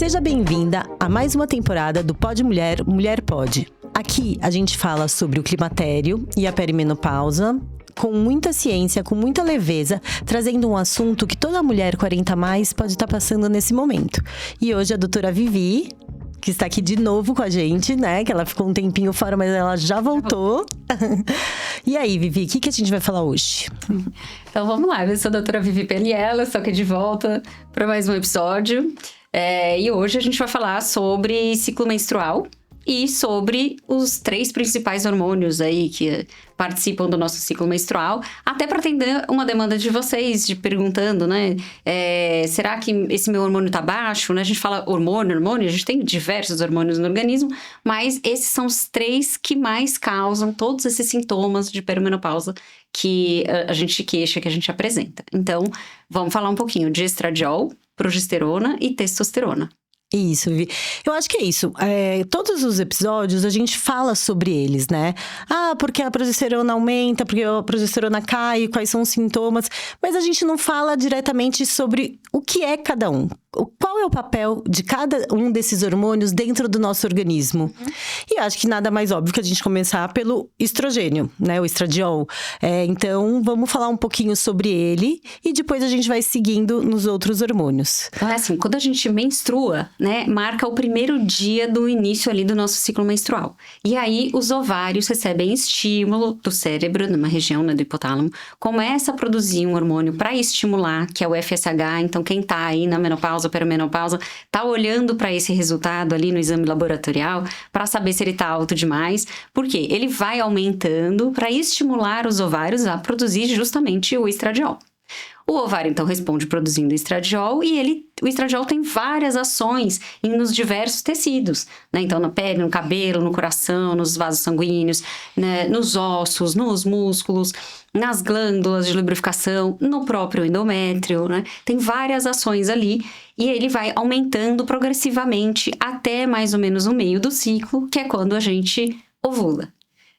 Seja bem-vinda a mais uma temporada do Pode Mulher, Mulher Pode. Aqui a gente fala sobre o climatério e a perimenopausa, com muita ciência, com muita leveza, trazendo um assunto que toda mulher 40 a mais pode estar passando nesse momento. E hoje a doutora Vivi, que está aqui de novo com a gente, né? Que ela ficou um tempinho fora, mas ela já voltou. E aí, Vivi, o que a gente vai falar hoje? Então vamos lá, eu sou a doutora Vivi Peliela, estou aqui de volta para mais um episódio. E hoje a gente vai falar sobre ciclo menstrual e sobre os 3 principais hormônios aí que participam do nosso ciclo menstrual, até para atender uma demanda de vocês, de perguntando, né? Será que esse meu hormônio tá baixo, né? A gente fala hormônio, a gente tem diversos hormônios no organismo, mas esses são os 3 que mais causam todos esses sintomas de perimenopausa que a gente queixa, que a gente apresenta. Então, vamos falar um pouquinho de estradiol, progesterona e testosterona. Isso, Vivi. Eu acho que é isso. Todos os episódios a gente fala sobre eles, né? Porque a progesterona aumenta, porque a progesterona cai, quais são os sintomas. Mas a gente não fala diretamente sobre o que é cada um. Qual é o papel de cada um desses hormônios dentro do nosso organismo? E acho que nada mais óbvio que a gente começar pelo estrogênio, né? O estradiol. Então, vamos falar um pouquinho sobre ele e depois a gente vai seguindo nos outros hormônios. Então, assim, quando a gente menstrua, né, marca o primeiro dia do início ali do nosso ciclo menstrual. E aí, os ovários recebem estímulo do cérebro, numa região, né, do hipotálamo, começa a produzir um hormônio para estimular, que é o FSH. Então, quem tá aí na menopausa, perimenopausa, tá olhando para esse resultado ali no exame laboratorial para saber se ele tá alto demais, porque ele vai aumentando para estimular os ovários a produzir justamente o estradiol. O ovário, então, responde produzindo estradiol e o estradiol tem várias ações nos diversos tecidos, né? Então, na pele, no cabelo, no coração, nos vasos sanguíneos, né? Nos ossos, nos músculos, nas glândulas de lubrificação, no próprio endométrio, né? Tem várias ações ali e ele vai aumentando progressivamente até mais ou menos o meio do ciclo, que é quando a gente ovula.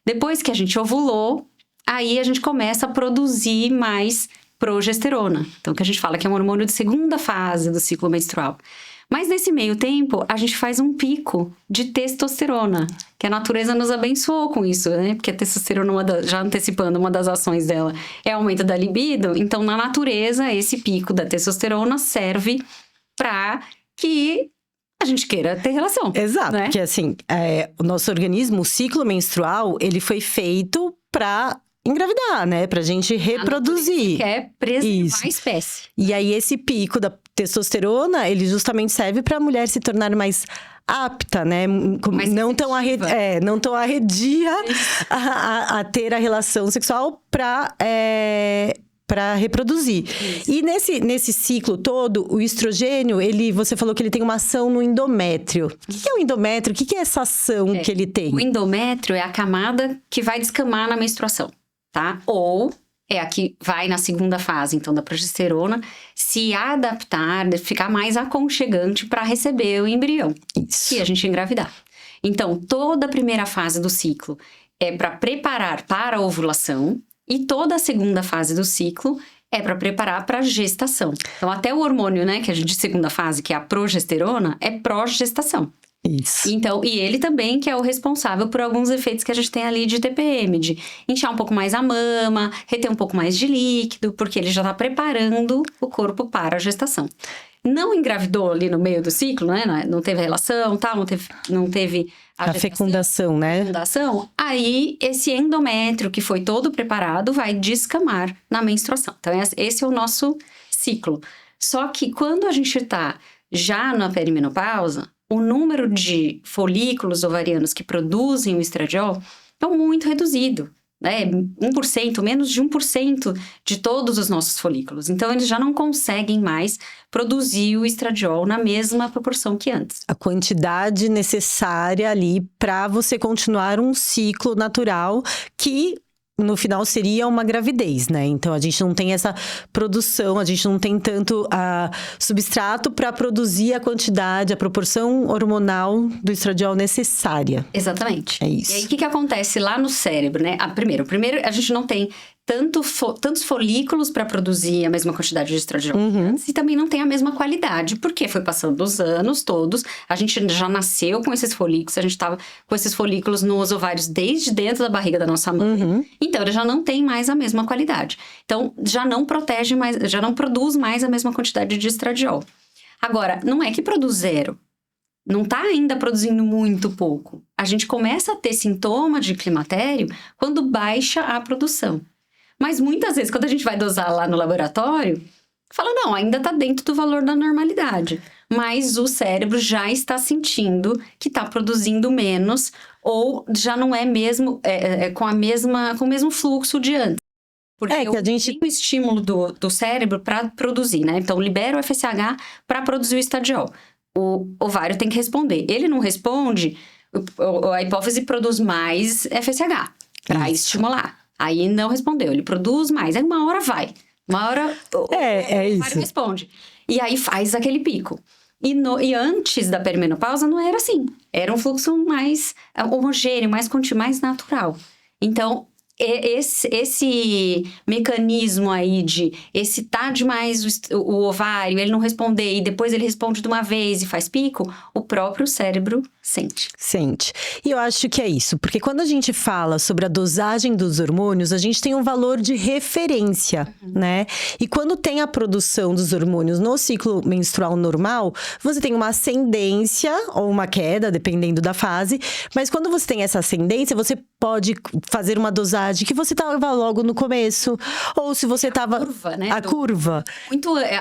Depois que a gente ovulou, aí a gente começa a produzir mais progesterona, então que a gente fala que é um hormônio de segunda fase do ciclo menstrual. Mas nesse meio tempo, a gente faz um pico de testosterona, que a natureza nos abençoou com isso, né? Porque a testosterona, já antecipando, uma das ações dela é aumento da libido. Então, na natureza, esse pico da testosterona serve para que a gente queira ter relação. Exato, né? Porque assim, o nosso organismo, o ciclo menstrual, ele foi feito para engravidar, né? Pra gente reproduzir. Que é preservar a espécie. E aí, esse pico da testosterona, ele justamente serve pra mulher se tornar mais apta, né? Não tão arredia a ter a relação sexual pra reproduzir. Isso. E nesse ciclo todo, o estrogênio, você falou que ele tem uma ação no endométrio. O que é o endométrio? O que é essa ação que ele tem? O endométrio é a camada que vai descamar na menstruação. Tá? Ou é a que vai na segunda fase, então, da progesterona, se adaptar, ficar mais aconchegante para receber o embrião. Isso. E a gente engravidar. Então, toda a primeira fase do ciclo é para preparar para a ovulação e toda a segunda fase do ciclo é para preparar para a gestação. Então, até o hormônio, né, que a gente de segunda fase, que é a progesterona, é pró-gestação. Isso. Então, e ele também que é o responsável por alguns efeitos que a gente tem ali de TPM, de inchar um pouco mais a mama, reter um pouco mais de líquido, porque ele já está preparando o corpo para a gestação. Não engravidou ali no meio do ciclo, né? Não teve a relação, tal, não teve a fecundação, né? Fecundação, aí esse endométrio que foi todo preparado vai descamar na menstruação. Então, esse é o nosso ciclo. Só que quando a gente está já na perimenopausa, o número de folículos ovarianos que produzem o estradiol é muito reduzido, né? 1%, menos de 1% de todos os nossos folículos. Então, eles já não conseguem mais produzir o estradiol na mesma proporção que antes. A quantidade necessária ali para você continuar um ciclo natural que no final seria uma gravidez, né? Então, a gente não tem essa produção, a gente não tem tanto substrato para produzir a quantidade, a proporção hormonal do estradiol necessária. Exatamente. É isso. E aí, o que acontece lá no cérebro, né? Primeiro, a gente não tem tantos folículos para produzir a mesma quantidade de estradiol que antes, e também não tem a mesma qualidade, porque foi passando os anos todos, a gente já nasceu com esses folículos, a gente estava com esses folículos nos ovários desde dentro da barriga da nossa mãe, então ele já não tem mais a mesma qualidade. Então, já não protege mais, já não produz mais a mesma quantidade de estradiol. Agora, não é que produz zero. Não está ainda produzindo muito pouco. A gente começa a ter sintoma de climatério quando baixa a produção. Mas muitas vezes, quando a gente vai dosar lá no laboratório, fala, não, ainda está dentro do valor da normalidade. Mas o cérebro já está sentindo que está produzindo menos ou já não é mesmo com o mesmo fluxo de antes. Porque que a gente tem o estímulo do cérebro para produzir, né? Então, libera o FSH para produzir o estradiol. O ovário tem que responder. Ele não responde, a hipófise produz mais FSH para estimular. Aí não respondeu, ele produz mais. Aí uma hora vai. Uma hora o ovário responde. E aí faz aquele pico. E antes da perimenopausa não era assim. Era um fluxo mais homogêneo, mais contínuo, mais natural. Então, esse mecanismo aí de excitar demais o ovário, ele não responder e depois ele responde de uma vez e faz pico, o próprio cérebro sente. Sente. E eu acho que é isso, porque quando a gente fala sobre a dosagem dos hormônios, a gente tem um valor de referência, né? E quando tem a produção dos hormônios no ciclo menstrual normal, você tem uma ascendência ou uma queda, dependendo da fase, mas quando você tem essa ascendência, você pode fazer uma dosagem que você estava logo no começo, ou se você estava... A curva, né? A curva.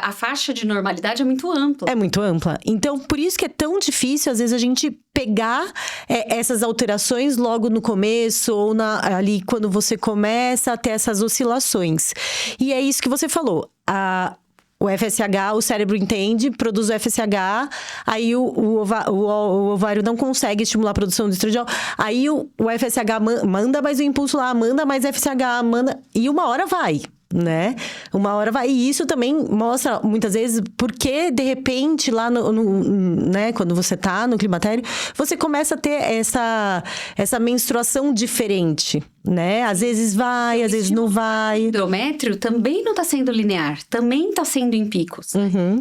A faixa de normalidade é muito ampla. É muito ampla. Então, por isso que é tão difícil, às vezes, a gente pegar essas alterações logo no começo, ou ali quando você começa a ter essas oscilações. E é isso que você falou. O FSH, o cérebro entende, produz o FSH, aí o ovário não consegue estimular a produção de estradiol, aí o FSH manda mais um impulso lá, manda mais FSH, e uma hora vai, né? Uma hora vai. E isso também mostra, muitas vezes, porque, de repente, lá né, quando você tá no climatério, você começa a ter essa menstruação diferente, né? Às vezes vai, às vezes não vai. O endométrio também não está sendo linear, também está sendo em picos.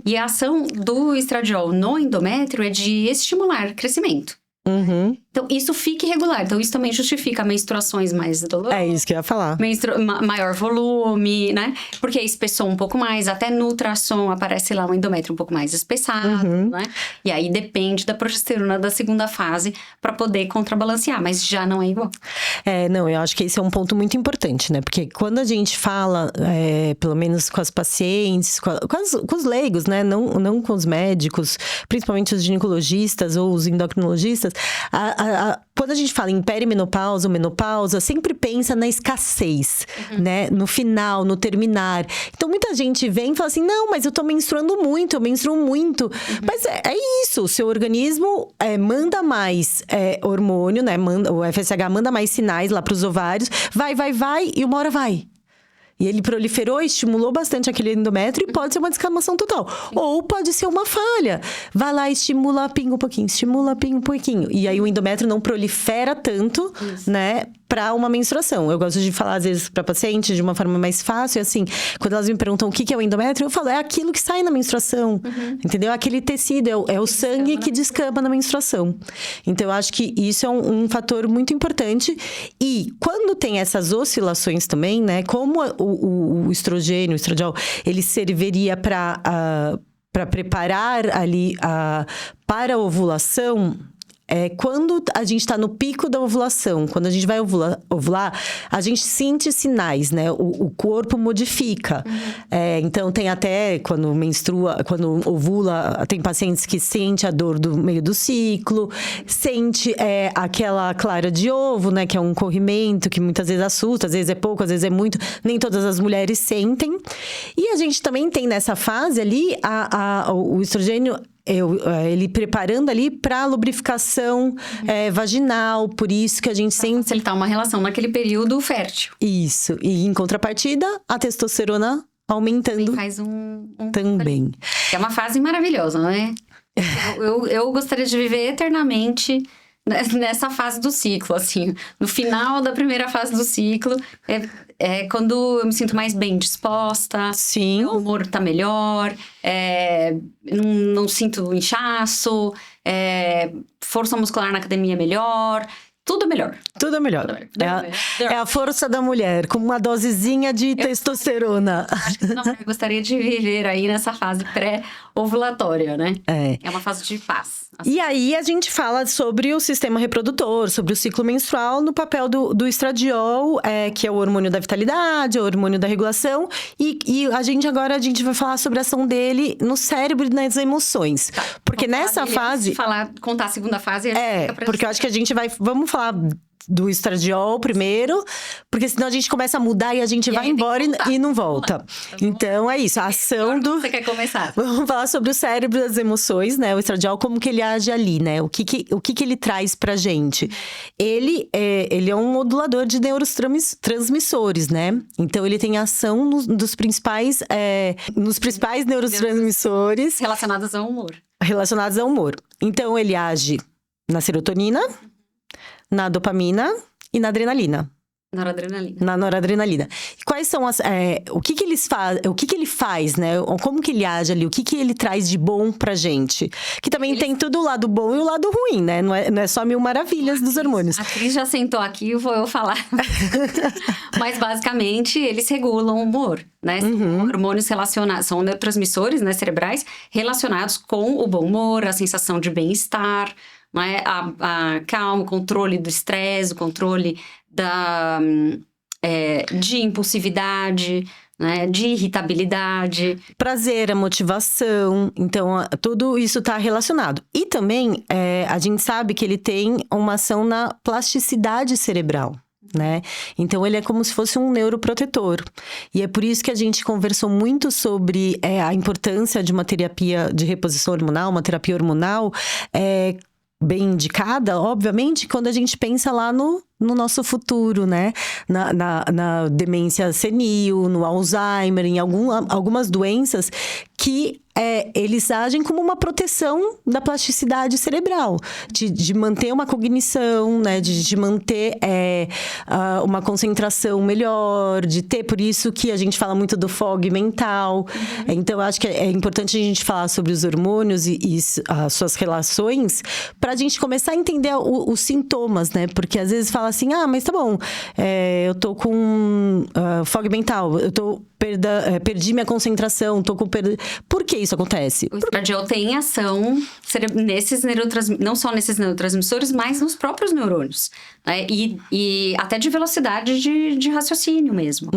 E a ação do estradiol no endométrio é de estimular crescimento. Então, isso fica irregular. Então, isso também justifica menstruações mais dolorosas. É isso que eu ia falar. Maior volume, né? Porque espessou um pouco mais. Até no ultrassom aparece lá um endométrio um pouco mais espessado, né? E aí, depende da progesterona da segunda fase para poder contrabalancear. Mas já não é igual. Não, eu acho que esse é um ponto muito importante, né? Porque quando a gente fala, pelo menos com as pacientes, com os leigos, né? Não com os médicos, principalmente os ginecologistas ou os endocrinologistas, quando a gente fala em perimenopausa ou menopausa, sempre pensa na escassez, né? No final, no terminar. Então, muita gente vem e fala assim, não, mas eu tô menstruando muito, eu menstruo muito. Mas é isso, o seu organismo manda mais hormônio, né? O FSH manda mais sinais lá pros ovários. Vai, e uma hora vai. E ele proliferou, estimulou bastante aquele endométrio e pode ser uma descamação total. Ou pode ser uma falha. Vai lá, estimula, pinga um pouquinho, estimula, pinga um pouquinho. E aí o endométrio não prolifera tanto, né, para uma menstruação. Eu gosto de falar, às vezes, para pacientes de uma forma mais fácil, assim, quando elas me perguntam o que é o endométrio, eu falo, é aquilo que sai na menstruação, entendeu? Aquele tecido, é o sangue que descama na menstruação. Então, eu acho que isso é um fator muito importante. E quando tem essas oscilações também, né, como o estrogênio, o estradiol, ele serviria para preparar ali para a ovulação. Quando a gente está no pico da ovulação, quando a gente vai ovular, a gente sente sinais, né? O corpo modifica. Então, tem até, quando menstrua, quando ovula, tem pacientes que sente a dor do meio do ciclo, sente aquela clara de ovo, né? Que é um corrimento que muitas vezes assusta, às vezes é pouco, às vezes é muito. Nem todas as mulheres sentem. E a gente também tem nessa fase ali, o estrogênio... ele preparando ali para lubrificação vaginal, por isso que a gente sempre... facilitar uma relação naquele período fértil. Isso, e em contrapartida, a testosterona aumentando faz também. É uma fase maravilhosa, né? Eu gostaria de viver eternamente nessa fase do ciclo, assim. No final da primeira fase do ciclo, é quando eu me sinto mais bem disposta. Sim. Meu humor tá melhor, não sinto inchaço, força muscular na academia melhor. Tudo melhor. Tudo é melhor. É a força da mulher, com uma dosezinha de testosterona. Acho que não, eu gostaria de viver aí nessa fase pré-ovulatória, né? É uma fase de paz. Assim. E aí, a gente fala sobre o sistema reprodutor, sobre o ciclo menstrual, no papel do estradiol, que é o hormônio da vitalidade, o hormônio da regulação. E a gente vai falar sobre a ação dele no cérebro e nas emoções. Tá. Porque nessa fase... Contar a segunda fase... porque eu acho que a gente vai... Vamos falar do estradiol primeiro, porque senão a gente começa a mudar e a gente vai embora e não volta. Então é isso, a ação do... Você quer começar? Vamos falar sobre o cérebro e as emoções, né? O estradiol, como que ele age ali, né? O que ele traz pra gente? Ele é um modulador de neurotransmissores, né? Então ele tem ação nos principais neurotransmissores relacionados ao humor. Relacionados ao humor. Então ele age na serotonina, na dopamina e na adrenalina. Na noradrenalina. E quais são as... o que ele faz, né? Como que ele age ali? O que ele traz de bom pra gente? Que também tem tudo o lado bom e o lado ruim, né? Não é só mil maravilhas dos hormônios. A Cris já sentou aqui, vou eu falar. Mas, basicamente, eles regulam o humor, né? São hormônios relacionados... São neurotransmissores, né, cerebrais relacionados com o bom humor, a sensação de bem-estar... Né? A calma, o controle do estresse, o controle de impulsividade, né? De irritabilidade. Prazer, a motivação. Então, tudo isso está relacionado. E também, a gente sabe que ele tem uma ação na plasticidade cerebral. Né? Então ele é como se fosse um neuroprotetor. E é por isso que a gente conversou muito sobre a importância de uma terapia de reposição hormonal, uma terapia hormonal bem indicada, obviamente, quando a gente pensa lá no nosso futuro, né? Na demência senil, no Alzheimer, em algumas doenças que eles agem como uma proteção da plasticidade cerebral, de manter uma cognição, né? De manter uma concentração melhor, de ter, por isso que a gente fala muito do fog mental. Então, eu acho que é importante a gente falar sobre os hormônios e as suas relações, para a gente começar a entender os sintomas, né? Porque às vezes fala assim, mas tá bom, eu tô com fog mental, perdi minha concentração, tô com Por que isso acontece? O estradiol tem ação nesses não só nesses neurotransmissores, mas nos próprios neurônios. Né? E até de velocidade de raciocínio mesmo.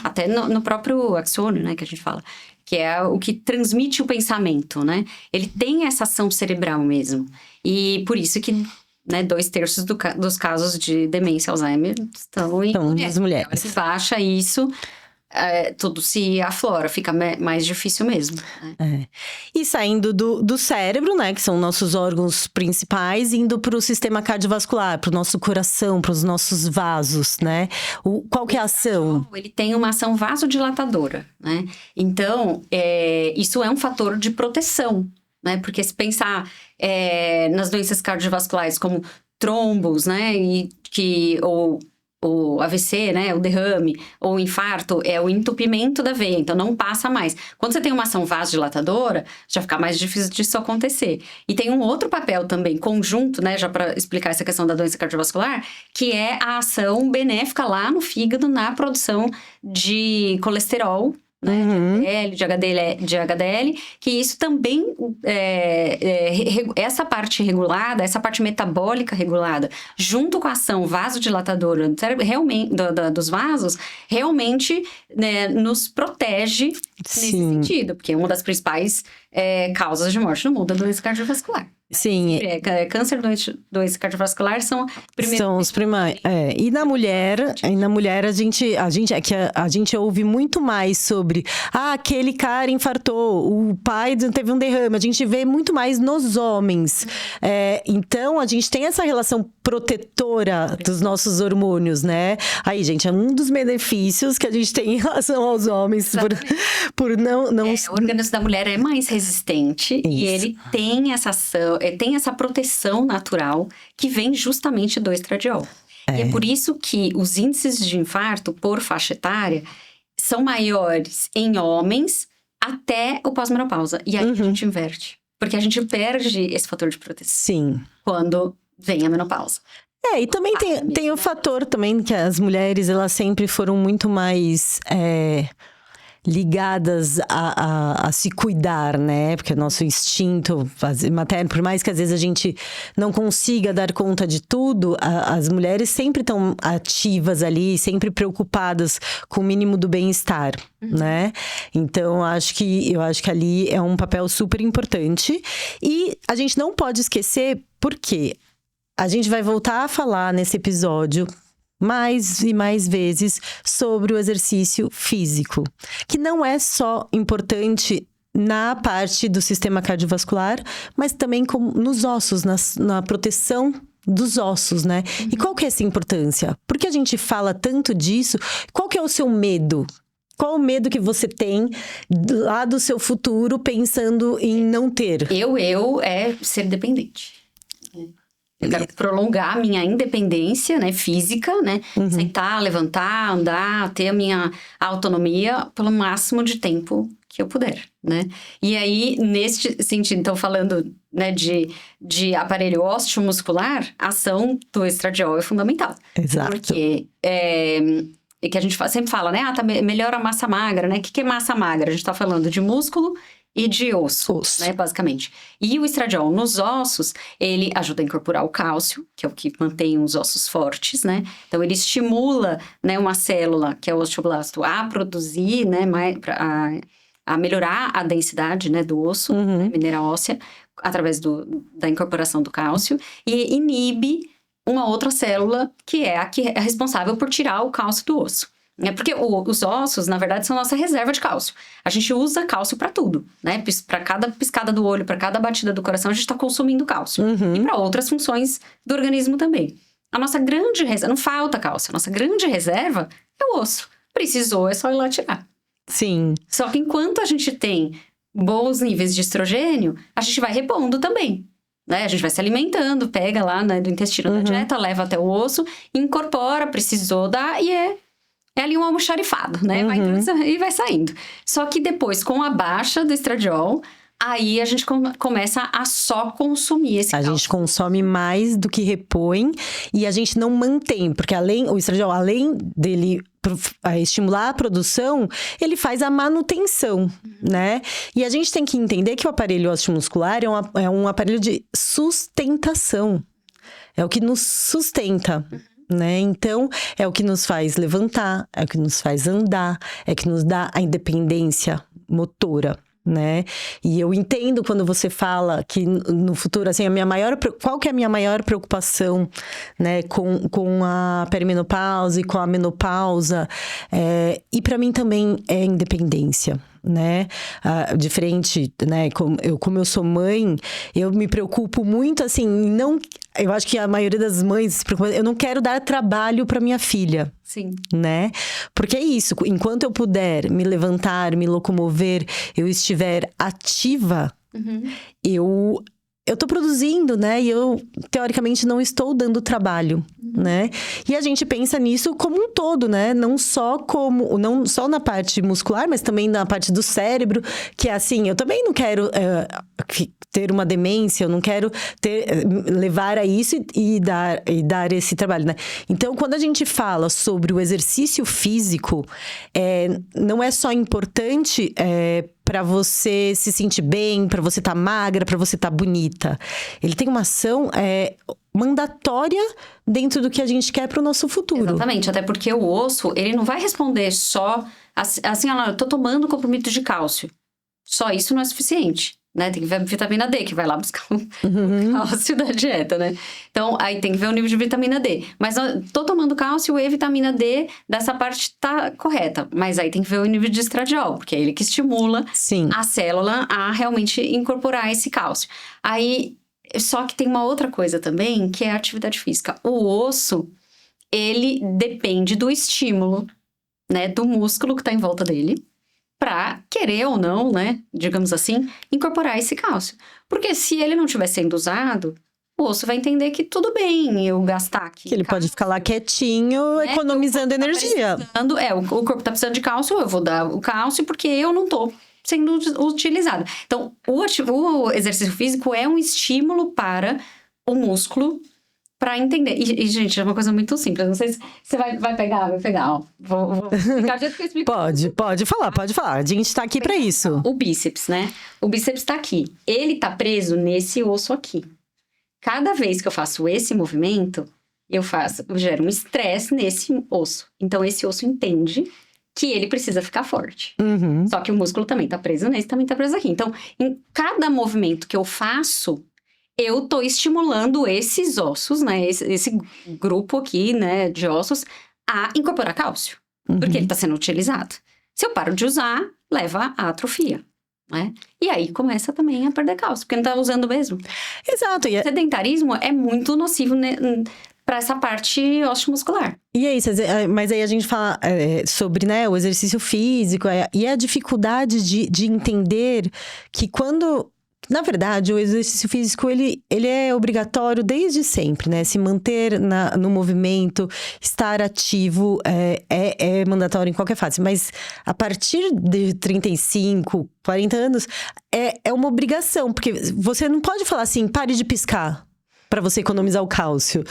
Até no próprio axônio, né, que a gente fala. Que é o que transmite o pensamento, né? Ele tem essa ação cerebral mesmo. E por isso que... Né, 2/3 dos casos de demência Alzheimer estão em mulheres. Se baixa isso, tudo se aflora, fica mais difícil mesmo. Né? E saindo do cérebro, né, que são nossos órgãos principais, indo para o sistema cardiovascular, para o nosso coração, para os nossos vasos, né? Qual que é a ação? Ele tem uma ação vasodilatadora, né? Então, isso é um fator de proteção. Né? Porque se pensar nas doenças cardiovasculares como trombos, né? Ou o AVC, né? O derrame, ou o infarto, é o entupimento da veia, então não passa mais. Quando você tem uma ação vasodilatadora, já fica mais difícil disso acontecer. E tem um outro papel também, conjunto, né? Já para explicar essa questão da doença cardiovascular, que é a ação benéfica lá no fígado, na produção de colesterol, né, de HDL, que isso também, essa parte regulada, essa parte metabólica regulada, junto com a ação vasodilatadora do cérebro, realmente, dos vasos, realmente, né, nos protege nesse sentido, porque é uma das principais causas de morte no mundo, a doença cardiovascular. Sim. Câncer e doença cardiovascular são os primeiros. E na mulher a gente ouve muito mais sobre aquele cara infartou, o pai teve um derrame. A gente vê muito mais nos homens. Então, a gente tem essa relação protetora dos nossos hormônios, né? Aí, gente, é um dos benefícios que a gente tem em relação aos homens por não... O organismo da mulher é mais resistente e ele tem essa ação, tem essa proteção natural que vem justamente do estradiol. E é por isso que os índices de infarto por faixa etária são maiores em homens até o pós-menopausa. E aí a gente inverte. Porque a gente perde esse fator de proteção. Sim. Quando vem a menopausa. E também tem o fator também que as mulheres, elas sempre foram muito mais ligadas a se cuidar, né? Porque o nosso instinto materno, por mais que às vezes a gente não consiga dar conta de tudo, as mulheres sempre estão ativas ali, sempre preocupadas com o mínimo do bem-estar, né? Então, eu acho que ali é um papel super importante. E a gente não pode esquecer, porque a gente vai voltar a falar nesse episódio mais e mais vezes sobre o exercício físico, que não é só importante na parte do sistema cardiovascular, mas também nos ossos, na proteção dos ossos, né? E qual que é essa importância? Por que a gente fala tanto disso? Qual que é o seu medo? Qual o medo que você tem lá do seu futuro pensando em não ter? Eu é ser dependente. Eu quero prolongar a minha independência, né, física, né? Sentar, levantar, andar, ter a minha autonomia pelo máximo de tempo que eu puder, né? E aí, neste sentido, então falando, né, de aparelho osteomuscular, a ação do estradiol é fundamental. Exato. Porque que a gente sempre fala, né? Melhora a massa magra, né? O que é massa magra? A gente tá falando de músculo e de osso, né, basicamente. E o estradiol nos ossos, ele ajuda a incorporar o cálcio, que é o que mantém os ossos fortes, né? Então, ele estimula, né, uma célula, que é o osteoblasto, a produzir, né, a melhorar a densidade, né, do osso, né, mineral óssea, através da incorporação do cálcio, e inibe uma outra célula, que é a que é responsável por tirar o cálcio do osso. Porque os ossos, na verdade, são nossa reserva de cálcio. A gente usa cálcio para tudo, né? Para cada piscada do olho, para cada batida do coração, a gente está consumindo cálcio. E para outras funções do organismo também. A nossa grande reserva, não falta cálcio, a nossa grande reserva é o osso. Precisou, é só ir lá tirar. Sim. Só que enquanto a gente tem bons níveis de estrogênio, a gente vai repondo também. Né? A gente vai se alimentando, pega lá, né, do intestino da dieta, leva até o osso, incorpora, precisou dar e é ali um almoxarifado, né? E vai saindo. Só que depois, com a baixa do estradiol, aí a gente começa a só consumir esse cálcio. A gente consome mais do que repõe e a gente não mantém. Porque o estradiol, além dele estimular a produção, ele faz a manutenção, né? E a gente tem que entender que o aparelho osteomuscular é um aparelho de sustentação. É o que nos sustenta. Né? Então, é o que nos faz levantar, é o que nos faz andar, é o que nos dá a independência motora, né? E eu entendo quando você fala que no futuro, assim, qual que é a minha maior preocupação, né? Com a perimenopausa e com a menopausa, e para mim também é independência, né? Diferente, né? Como eu sou mãe, eu me preocupo muito, assim, não... Eu acho que a maioria das mães se preocupa, eu não quero dar trabalho para minha filha. Sim. Né? Porque é isso, enquanto eu puder me levantar, me locomover, eu estiver ativa, eu tô produzindo, né? E eu, teoricamente, não estou dando trabalho, né? E a gente pensa nisso como um todo, né? Não só na parte muscular, mas também na parte do cérebro, que é assim, eu também não quero ter uma demência, eu não quero levar a isso e dar esse trabalho, né? Então, quando a gente fala sobre o exercício físico, não é só importante para você se sentir bem, para você estar magra, para você estar bonita. Ele tem uma ação mandatória dentro do que a gente quer para o nosso futuro. Exatamente, até porque o osso, ele não vai responder só assim, eu tô tomando comprimido de cálcio. Só isso não é suficiente, né? Tem que ver a vitamina D, que vai lá buscar o cálcio da dieta, né? Então, aí tem que ver o nível de vitamina D. Mas eu tô tomando cálcio e vitamina D, dessa parte tá correta. Mas aí tem que ver o nível de estradiol, porque é ele que estimula a célula a realmente incorporar esse cálcio. Aí, só que tem uma outra coisa também, que é a atividade física. O osso, ele depende do estímulo, né? Do músculo que tá em volta dele. para querer ou não, né, digamos assim, incorporar esse cálcio. Porque se ele não estiver sendo usado, o osso vai entender que tudo bem eu gastar aqui. Que ele pode ficar lá quietinho, né? Economizando energia. O corpo tá precisando de cálcio, eu vou dar o cálcio porque eu não tô sendo utilizado. Então, o exercício físico é um estímulo para o músculo para entender. E, gente, é uma coisa muito simples. Não sei se você vai pegar, ó. Vou explicar do jeito que eu explico. Pode falar. A gente tá aqui pra isso. O bíceps, né? O bíceps tá aqui. Ele tá preso nesse osso aqui. Cada vez que eu faço esse movimento, eu gero um estresse nesse osso. Então, esse osso entende que ele precisa ficar forte. Uhum. Só que o músculo também tá preso nesse, também tá preso aqui. Então, em cada movimento que eu faço, eu tô estimulando esses ossos, né? Esse grupo aqui, né, de ossos, a incorporar cálcio. Porque ele tá sendo utilizado. Se eu paro de usar, leva à atrofia. Né? E aí começa também a perder cálcio, porque não tá usando mesmo. Exato. O sedentarismo é muito nocivo para essa parte osteomuscular. E aí, mas aí a gente fala sobre, né, o exercício físico e a dificuldade de entender que quando... Na verdade, o exercício físico, ele é obrigatório desde sempre, né? Se manter no movimento, estar ativo, é mandatório em qualquer fase. Mas a partir de 35, 40 anos, é uma obrigação. Porque você não pode falar assim, pare de piscar para você economizar o cálcio.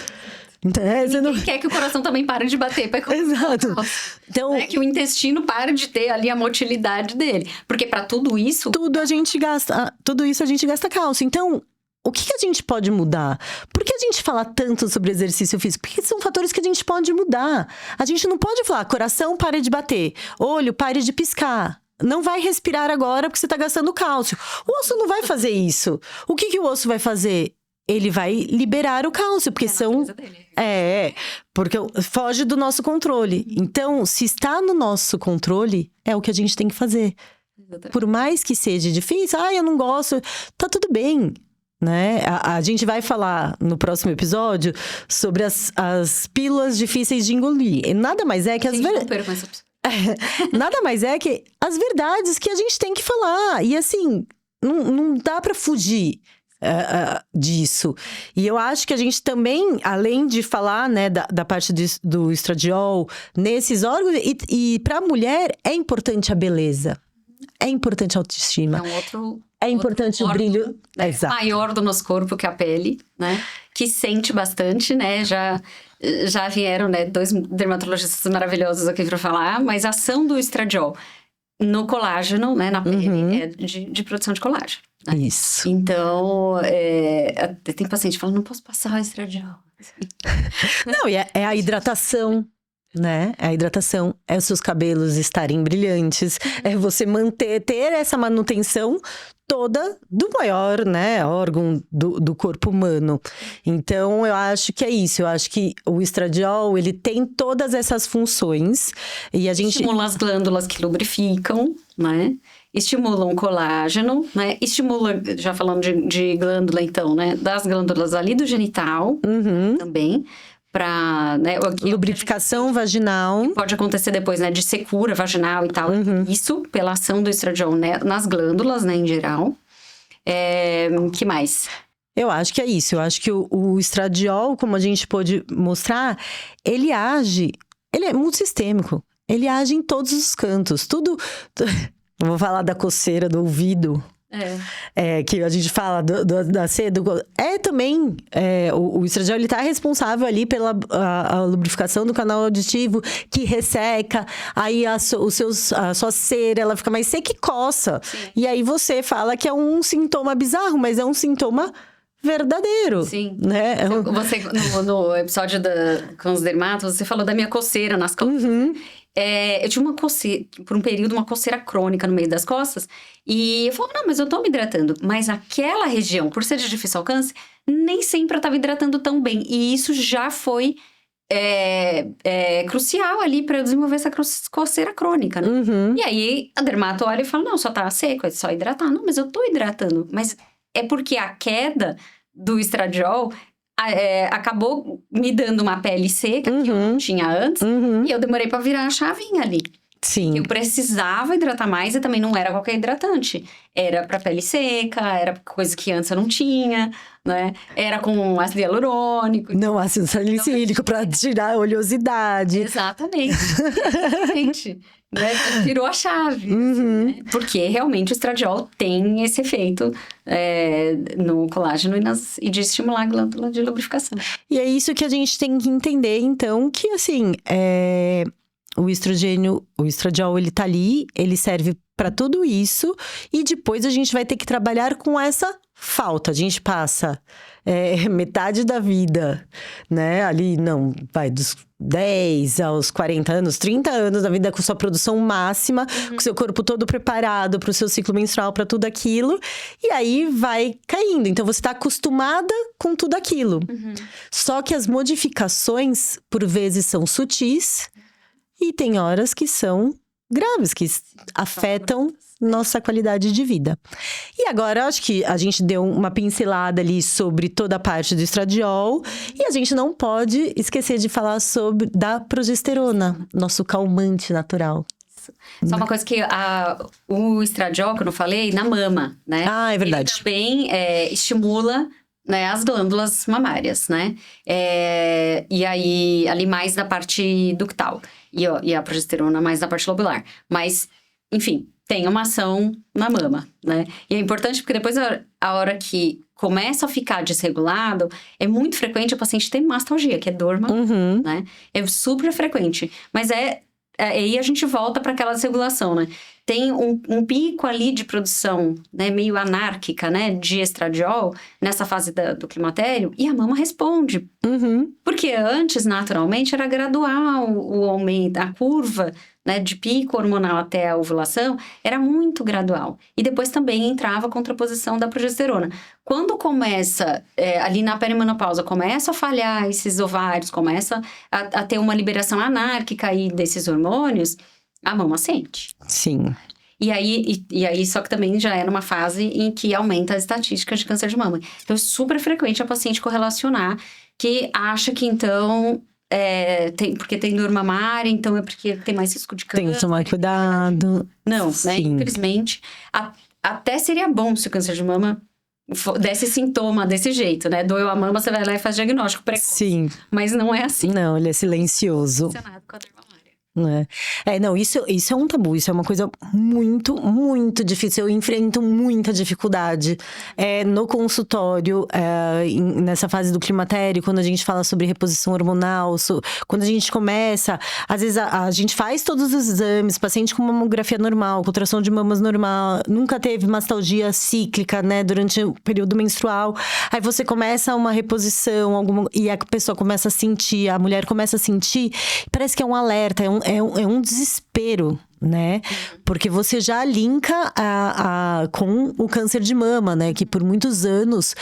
Ninguém quer que o coração também pare de bater para economizar o cálcio. Então, que o intestino pare de ter ali a motilidade dele. Porque para tudo isso... Tudo isso a gente gasta cálcio. Então, o que a gente pode mudar? Por que a gente fala tanto sobre exercício físico? Porque são fatores que a gente pode mudar. A gente não pode falar, coração, pare de bater. Olho, pare de piscar. Não vai respirar agora porque você está gastando cálcio. O osso não vai fazer isso. O que o osso vai fazer? Ele vai liberar o cálcio, porque porque foge do nosso controle. Então, se está no nosso controle, é o que a gente tem que fazer. Exatamente. Por mais que seja difícil, eu não gosto, tá tudo bem, né? A gente vai falar no próximo episódio sobre as pílulas difíceis de engolir. E nada mais é que nada mais é que as verdades que a gente tem que falar. E assim, não dá pra fugir disso. E eu acho que a gente também, além de falar, né, da parte do estradiol nesses órgãos, e pra mulher é importante a beleza. É importante a autoestima. É importante o brilho maior do nosso corpo, que é a pele, né? Que sente bastante, né? Já vieram, né, 2 dermatologistas maravilhosos aqui para falar, mas a ação do estradiol no colágeno, né, na pele, é de produção de colágeno. Né? Isso. Então, tem paciente que fala, não posso passar o estradiol. Não, e é a hidratação. Né? A hidratação é os seus cabelos estarem brilhantes, é você ter essa manutenção toda do maior, né, órgão do corpo humano. Então, eu acho que é isso. Eu acho que o estradiol, ele tem todas essas funções. E a gente... Estimula as glândulas que lubrificam, né? Estimulam o colágeno, né? Estimula, já falando de glândula, então, né? Das glândulas ali do genital também. Pra, né, lubrificação vaginal. Pode acontecer depois, né, de secura vaginal e tal. Isso pela ação do estradiol, né, nas glândulas, né, em geral. Que mais? Eu acho que é isso. Eu acho que o estradiol, como a gente pôde mostrar, ele é multissistêmico. Ele age em todos os cantos. Tudo... Eu vou falar da coceira do ouvido. Que a gente fala da seda. Também o estradiol, ele tá responsável ali pela a lubrificação do canal auditivo, que resseca. Aí a sua cera, ela fica mais seca e coça. Sim. E aí você fala que é um sintoma bizarro, mas é um sintoma verdadeiro. Sim. Né? Você, no episódio com os dermatos, você falou da minha coceira nas costas. Eu tinha uma coceira, por um período, uma coceira crônica no meio das costas. E eu falava, não, mas eu tô me hidratando. Mas aquela região, por ser de difícil alcance, nem sempre eu tava hidratando tão bem. E isso já foi crucial ali para eu desenvolver essa coceira crônica, né? E aí, a dermato olha e fala, não, só tá seco, é só hidratar. Não, mas eu tô hidratando. Mas é porque a queda do estradiol... acabou me dando uma pele seca que eu não tinha antes. E eu demorei pra virar a chavinha ali. Sim. Eu precisava hidratar mais e também não era qualquer hidratante. Era pra pele seca, era coisa que antes eu não tinha, né? Era com ácido hialurônico. Não ácido salicílico pra tirar a oleosidade. Exatamente. Exatamente. Né? Tirou a chave. Assim, né? Porque realmente o estradiol tem esse efeito no colágeno e de estimular a glândula de lubrificação. E é isso que a gente tem que entender, então, que assim, o estradiol, ele tá ali, ele serve para tudo isso. E depois a gente vai ter que trabalhar com essa falta. A gente passa metade da vida, né? Ali, não, vai dos 10 aos 40 anos, 30 anos da vida com sua produção máxima, com seu corpo todo preparado para o seu ciclo menstrual, para tudo aquilo. E aí vai caindo. Então, você tá acostumada com tudo aquilo. Só que as modificações, por vezes, são sutis. E tem horas que são graves, que afetam nossa qualidade de vida. E agora, acho que a gente deu uma pincelada ali sobre toda a parte do estradiol. E a gente não pode esquecer de falar da progesterona, nosso calmante natural. Só uma coisa que o estradiol, que eu não falei, na mama, né? Ah, é verdade. Ele também estimula, né, as glândulas mamárias, né? E aí, ali mais da parte ductal. E a progesterona mais da parte lobular. Mas, enfim, tem uma ação na mama, né? E é importante porque depois, a hora que começa a ficar desregulado, é muito frequente o paciente ter mastalgia, que é dor, né? É super frequente. Mas aí a gente volta para aquela desregulação, né? Tem um pico ali de produção, né, meio anárquica, né, de estradiol nessa fase do climatério, e a mama responde. Porque antes, naturalmente, era gradual o aumento, a curva, né, de pico hormonal até a ovulação, era muito gradual. E depois também entrava a contraposição da progesterona. Quando começa, ali na perimenopausa, começa a falhar esses ovários, começa a ter uma liberação anárquica aí desses hormônios, a mama sente. Sim. E aí, só que também já é numa fase em que aumenta a estatística de câncer de mama. Então, é super frequente a paciente correlacionar que acha que, então, porque tem dor mamária, então é porque tem mais risco de câncer. Tem que tomar cuidado. Não, Sim. né? Infelizmente, até seria bom se o câncer de mama desse sintoma desse jeito, né? Doeu a mama, você vai lá e faz diagnóstico precoce. Sim. Mas não é assim. Não, ele é silencioso. Relacionado com a dor mamária. Não, isso é um tabu, isso é uma coisa muito, muito difícil. Eu enfrento muita dificuldade no consultório, nessa fase do climatério, quando a gente fala sobre reposição hormonal, quando a gente começa, às vezes a gente faz todos os exames, paciente com mamografia normal, com ultrassom de mamas normal, nunca teve mastalgia cíclica, né, durante o período menstrual. Aí você começa uma reposição, e a pessoa começa a sentir, a mulher começa a sentir, parece que é um alerta, é um desespero, né? Porque você já linka com o câncer de mama, né? Que por muitos anos,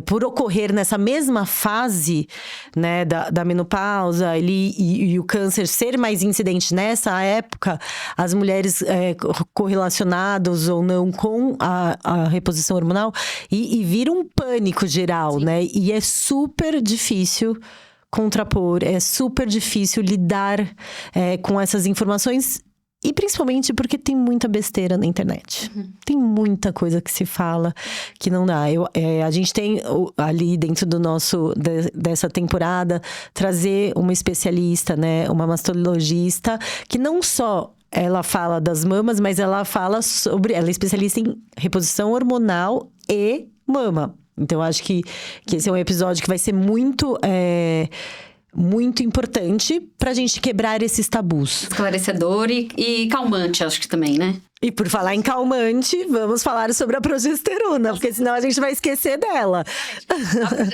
por ocorrer nessa mesma fase, né, da menopausa, e o câncer ser mais incidente nessa época, as mulheres correlacionadas ou não com a reposição hormonal, e vira um pânico geral, né? E é super difícil contrapor, é super difícil lidar com essas informações, e principalmente porque tem muita besteira na internet. Tem muita coisa que se fala que não dá. A gente tem ali dentro dessa temporada trazer uma especialista, né, uma mastologista, que não só ela fala das mamas, mas ela é especialista em reposição hormonal e mama. Então, acho que esse é um episódio que vai ser muito importante pra gente quebrar esses tabus. Esclarecedor e calmante, acho que também, né? E por falar em calmante, vamos falar sobre a progesterona, porque senão a gente vai esquecer dela.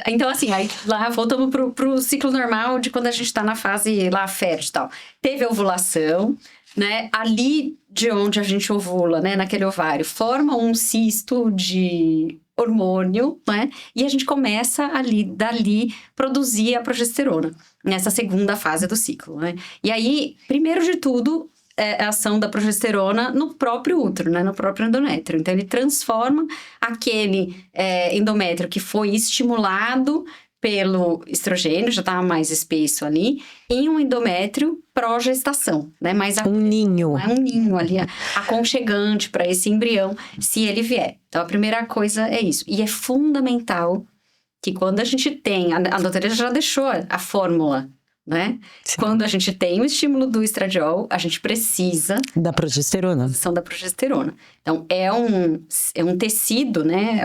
Então, assim, aí lá voltamos pro ciclo normal de quando a gente tá na fase lá fértil e tal. Teve a ovulação, né? Ali de onde a gente ovula, né? Naquele ovário, forma um cisto de hormônio, né? E a gente começa dali, produzir a progesterona, nessa segunda fase do ciclo, né? E aí, primeiro de tudo, a ação da progesterona no próprio útero, né? No próprio endométrio. Então, ele transforma aquele endométrio que foi estimulado pelo estrogênio, já tá mais espesso ali, em um endométrio pró-gestação, né? Mais Um ninho. é um ninho ali, aconchegante para esse embrião, se ele vier. Então, a primeira coisa é isso. E é fundamental que quando a gente tem... A doutora já deixou a fórmula, né? Sim. Quando a gente tem o estímulo do estradiol, a gente precisa Da progesterona. da progesterona. Então, é um tecido, né?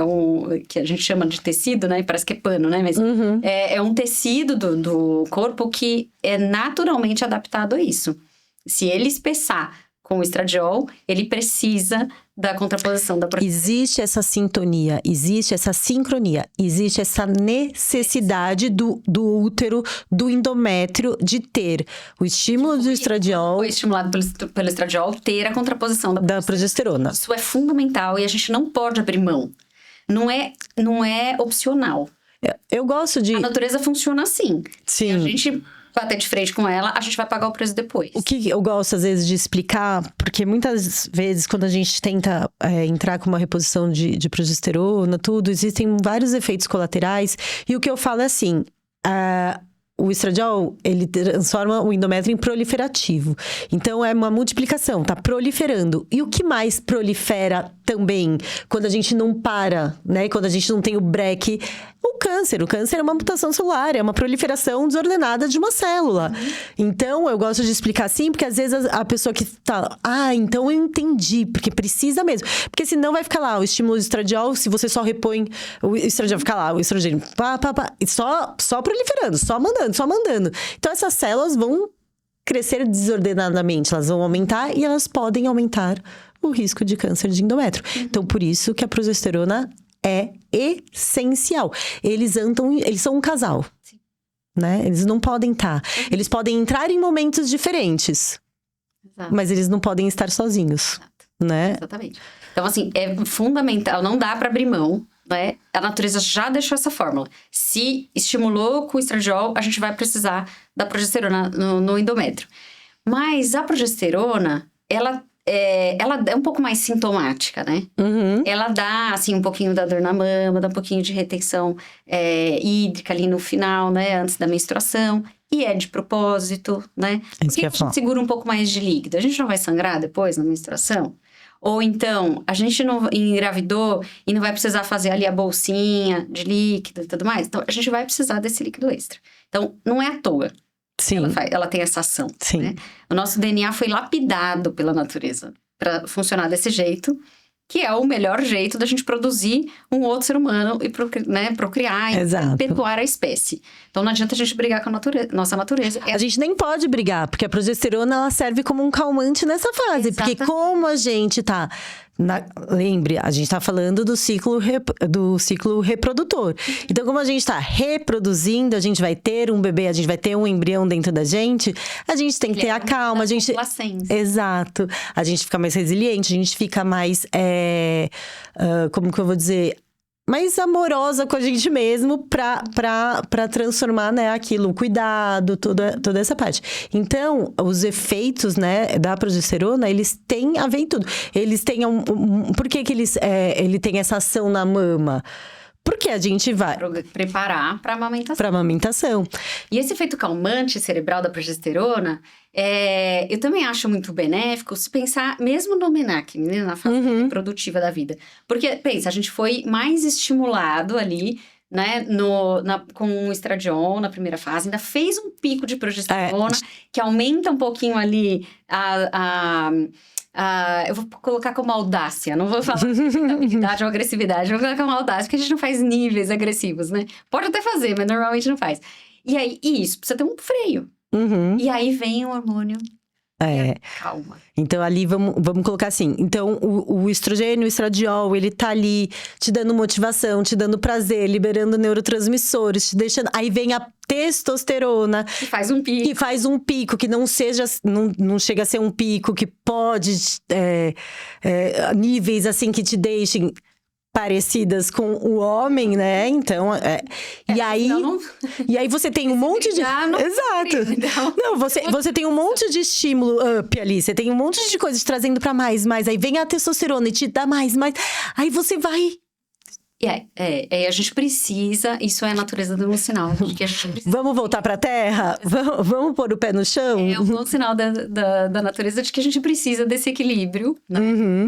Que a gente chama de tecido, né? Parece que é pano, né? Mas é um tecido do corpo que é naturalmente adaptado a isso. Se ele espessar com o estradiol, ele precisa da contraposição da progesterona. Existe essa sintonia, existe essa sincronia, existe essa necessidade do útero, do endométrio, de ter o estímulo do estradiol. Foi estimulado pelo estradiol ter a contraposição da progesterona. Isso é fundamental e a gente não pode abrir mão. Não é opcional. Eu gosto de... A natureza funciona assim. Sim. E a gente bater de frente com ela, a gente vai pagar o preço depois. O que eu gosto, às vezes, de explicar, porque muitas vezes, quando a gente tenta entrar com uma reposição de progesterona, tudo, existem vários efeitos colaterais. E o que eu falo é assim, o estradiol, ele transforma o endométrio em proliferativo. Então, é uma multiplicação, tá proliferando. E o que mais prolifera também, quando a gente não para, né? Quando a gente não tem o breque, o câncer. O câncer é uma mutação celular, é uma proliferação desordenada de uma célula. Então, eu gosto de explicar assim, porque às vezes a pessoa que tá... então eu entendi, porque precisa mesmo. Porque senão vai ficar lá o estímulo do estradiol, se você só repõe o estradiol, fica lá o estrogênio, e só proliferando, só mandando. Então, essas células vão crescer desordenadamente, elas vão aumentar e elas podem aumentar o risco de câncer de endométrio. Então, por isso que a progesterona é essencial. Eles são um casal, né? Eles não podem estar. Eles podem entrar em momentos diferentes, mas eles não podem estar sozinhos, né? Exatamente. Então, assim, é fundamental, não dá para abrir mão, né? A natureza já deixou essa fórmula. Se estimulou com o estradiol, a gente vai precisar da progesterona no endométrio. Mas a progesterona, ela é um pouco mais sintomática, né? Ela dá, assim, um pouquinho da dor na mama, dá um pouquinho de retenção hídrica ali no final, né? Antes da menstruação. E é de propósito, né? Por que a gente segura um pouco mais de líquido? A gente não vai sangrar depois na menstruação? Ou então, a gente não engravidou e não vai precisar fazer ali a bolsinha de líquido e tudo mais? Então, a gente vai precisar desse líquido extra. Então, não é à toa. Sim. Ela tem essa ação. Sim. Né? O nosso DNA foi lapidado pela natureza para funcionar desse jeito, que é o melhor jeito da gente produzir um outro ser humano e procriar e perpetuar a espécie. Então, não adianta a gente brigar com a nossa natureza. A gente nem pode brigar, porque a progesterona ela serve como um calmante nessa fase. Exatamente. Porque como a gente tá... Lembre, a gente tá falando do ciclo reprodutor. Então, como a gente tá reproduzindo, a gente vai ter um bebê, a gente vai ter um embrião dentro da gente, a gente tem que ter a calma, a gente... Exato. A gente fica mais resiliente, a gente fica mais... como que eu vou dizer... mais amorosa com a gente mesmo pra transformar, né, aquilo, o cuidado, toda essa parte. Então, os efeitos, né, da progesterona, eles têm a ver em tudo. Eles têm por que ele tem essa ação na mama? Porque a gente vai... preparar para amamentação. Para amamentação. E esse efeito calmante cerebral da progesterona, eu também acho muito benéfico se pensar, mesmo no MENAC, na fase reprodutiva da vida. Porque, pensa, a gente foi mais estimulado ali, né, com o estradiol na primeira fase, ainda fez um pico de progesterona, que aumenta um pouquinho ali eu vou colocar como audácia, não vou falar habilidade ou agressividade, vou colocar como audácia, porque a gente não faz níveis agressivos, né? Pode até fazer, mas normalmente não faz. E aí, isso, precisa ter um freio. E aí vem o hormônio. Calma. Então, ali, vamos colocar assim. Então, o estrogênio, o estradiol, ele tá ali te dando motivação, te dando prazer, liberando neurotransmissores, te deixando... Aí vem a testosterona. Que faz um pico. Que faz um pico, que não chega a ser um pico, que pode... níveis, assim, que te deixem... parecidas com o homem, né? Então, e aí você tem um monte de... Exato. Não, você tem um monte de estímulo up ali. Você tem um monte de coisas te trazendo pra mais. Aí vem a testosterona e te dá mais. Aí você vai A gente precisa, isso é a natureza do bom sinal, de que a gente precisa. Vamos voltar pra terra? Vamos pôr o pé no chão? É um bom sinal da natureza de que a gente precisa desse equilíbrio, né?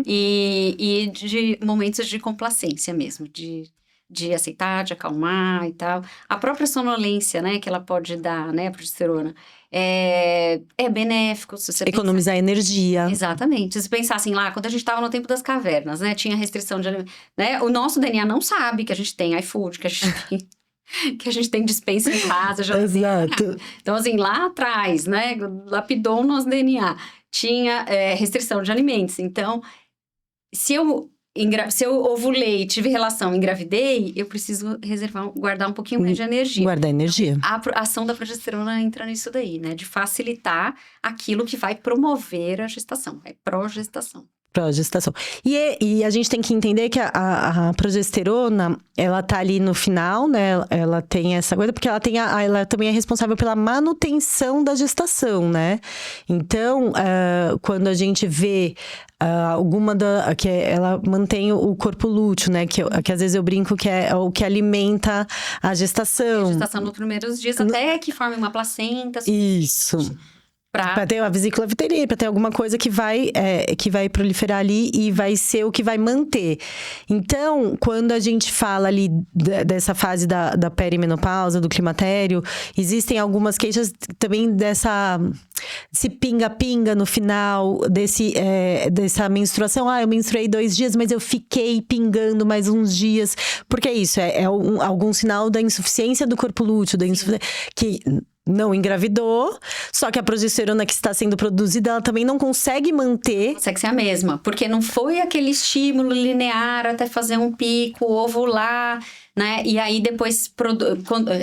E de momentos de complacência mesmo, de aceitar, de acalmar e tal. A própria sonolência, né, que ela pode dar, né, a progesterona, é benéfico. Se você Economizar energia. Exatamente. Se você pensar assim, lá, quando a gente estava no tempo das cavernas, né, tinha restrição de alimento, né, o nosso DNA não sabe que a gente tem iFood, que a gente tem dispensa em casa. Exato. Então, assim, lá atrás, né, lapidou o nosso DNA. Tinha restrição de alimentos. Então, se eu ovulei, tive relação, engravidei, eu preciso guardar um pouquinho mais de energia. Guardar energia. A ação da progesterona entra nisso daí, né? De facilitar aquilo que vai promover a gestação. É progestação. Progestação. E a gente tem que entender que a progesterona, ela tá ali no final, né? Ela tem essa coisa, porque ela também é responsável pela manutenção da gestação, né? Então, quando a gente vê ela mantém o corpo lúteo, né? Que às vezes eu brinco que é o que alimenta a gestação. A gestação nos primeiros dias, até que forme uma placenta. Isso. Pra ter uma vesícula uterina, pra ter alguma coisa que vai proliferar ali e vai ser o que vai manter. Então, quando a gente fala ali dessa fase da perimenopausa, do climatério, existem algumas queixas também desse pinga-pinga no final, dessa menstruação. Eu menstruei 2 dias, mas eu fiquei pingando mais uns dias. Porque é isso, algum sinal da insuficiência do corpo lúteo, que não engravidou, só que a progesterona que está sendo produzida, ela também não consegue manter. Consegue ser a mesma, porque não foi aquele estímulo linear até fazer um pico, ovular, né? E aí depois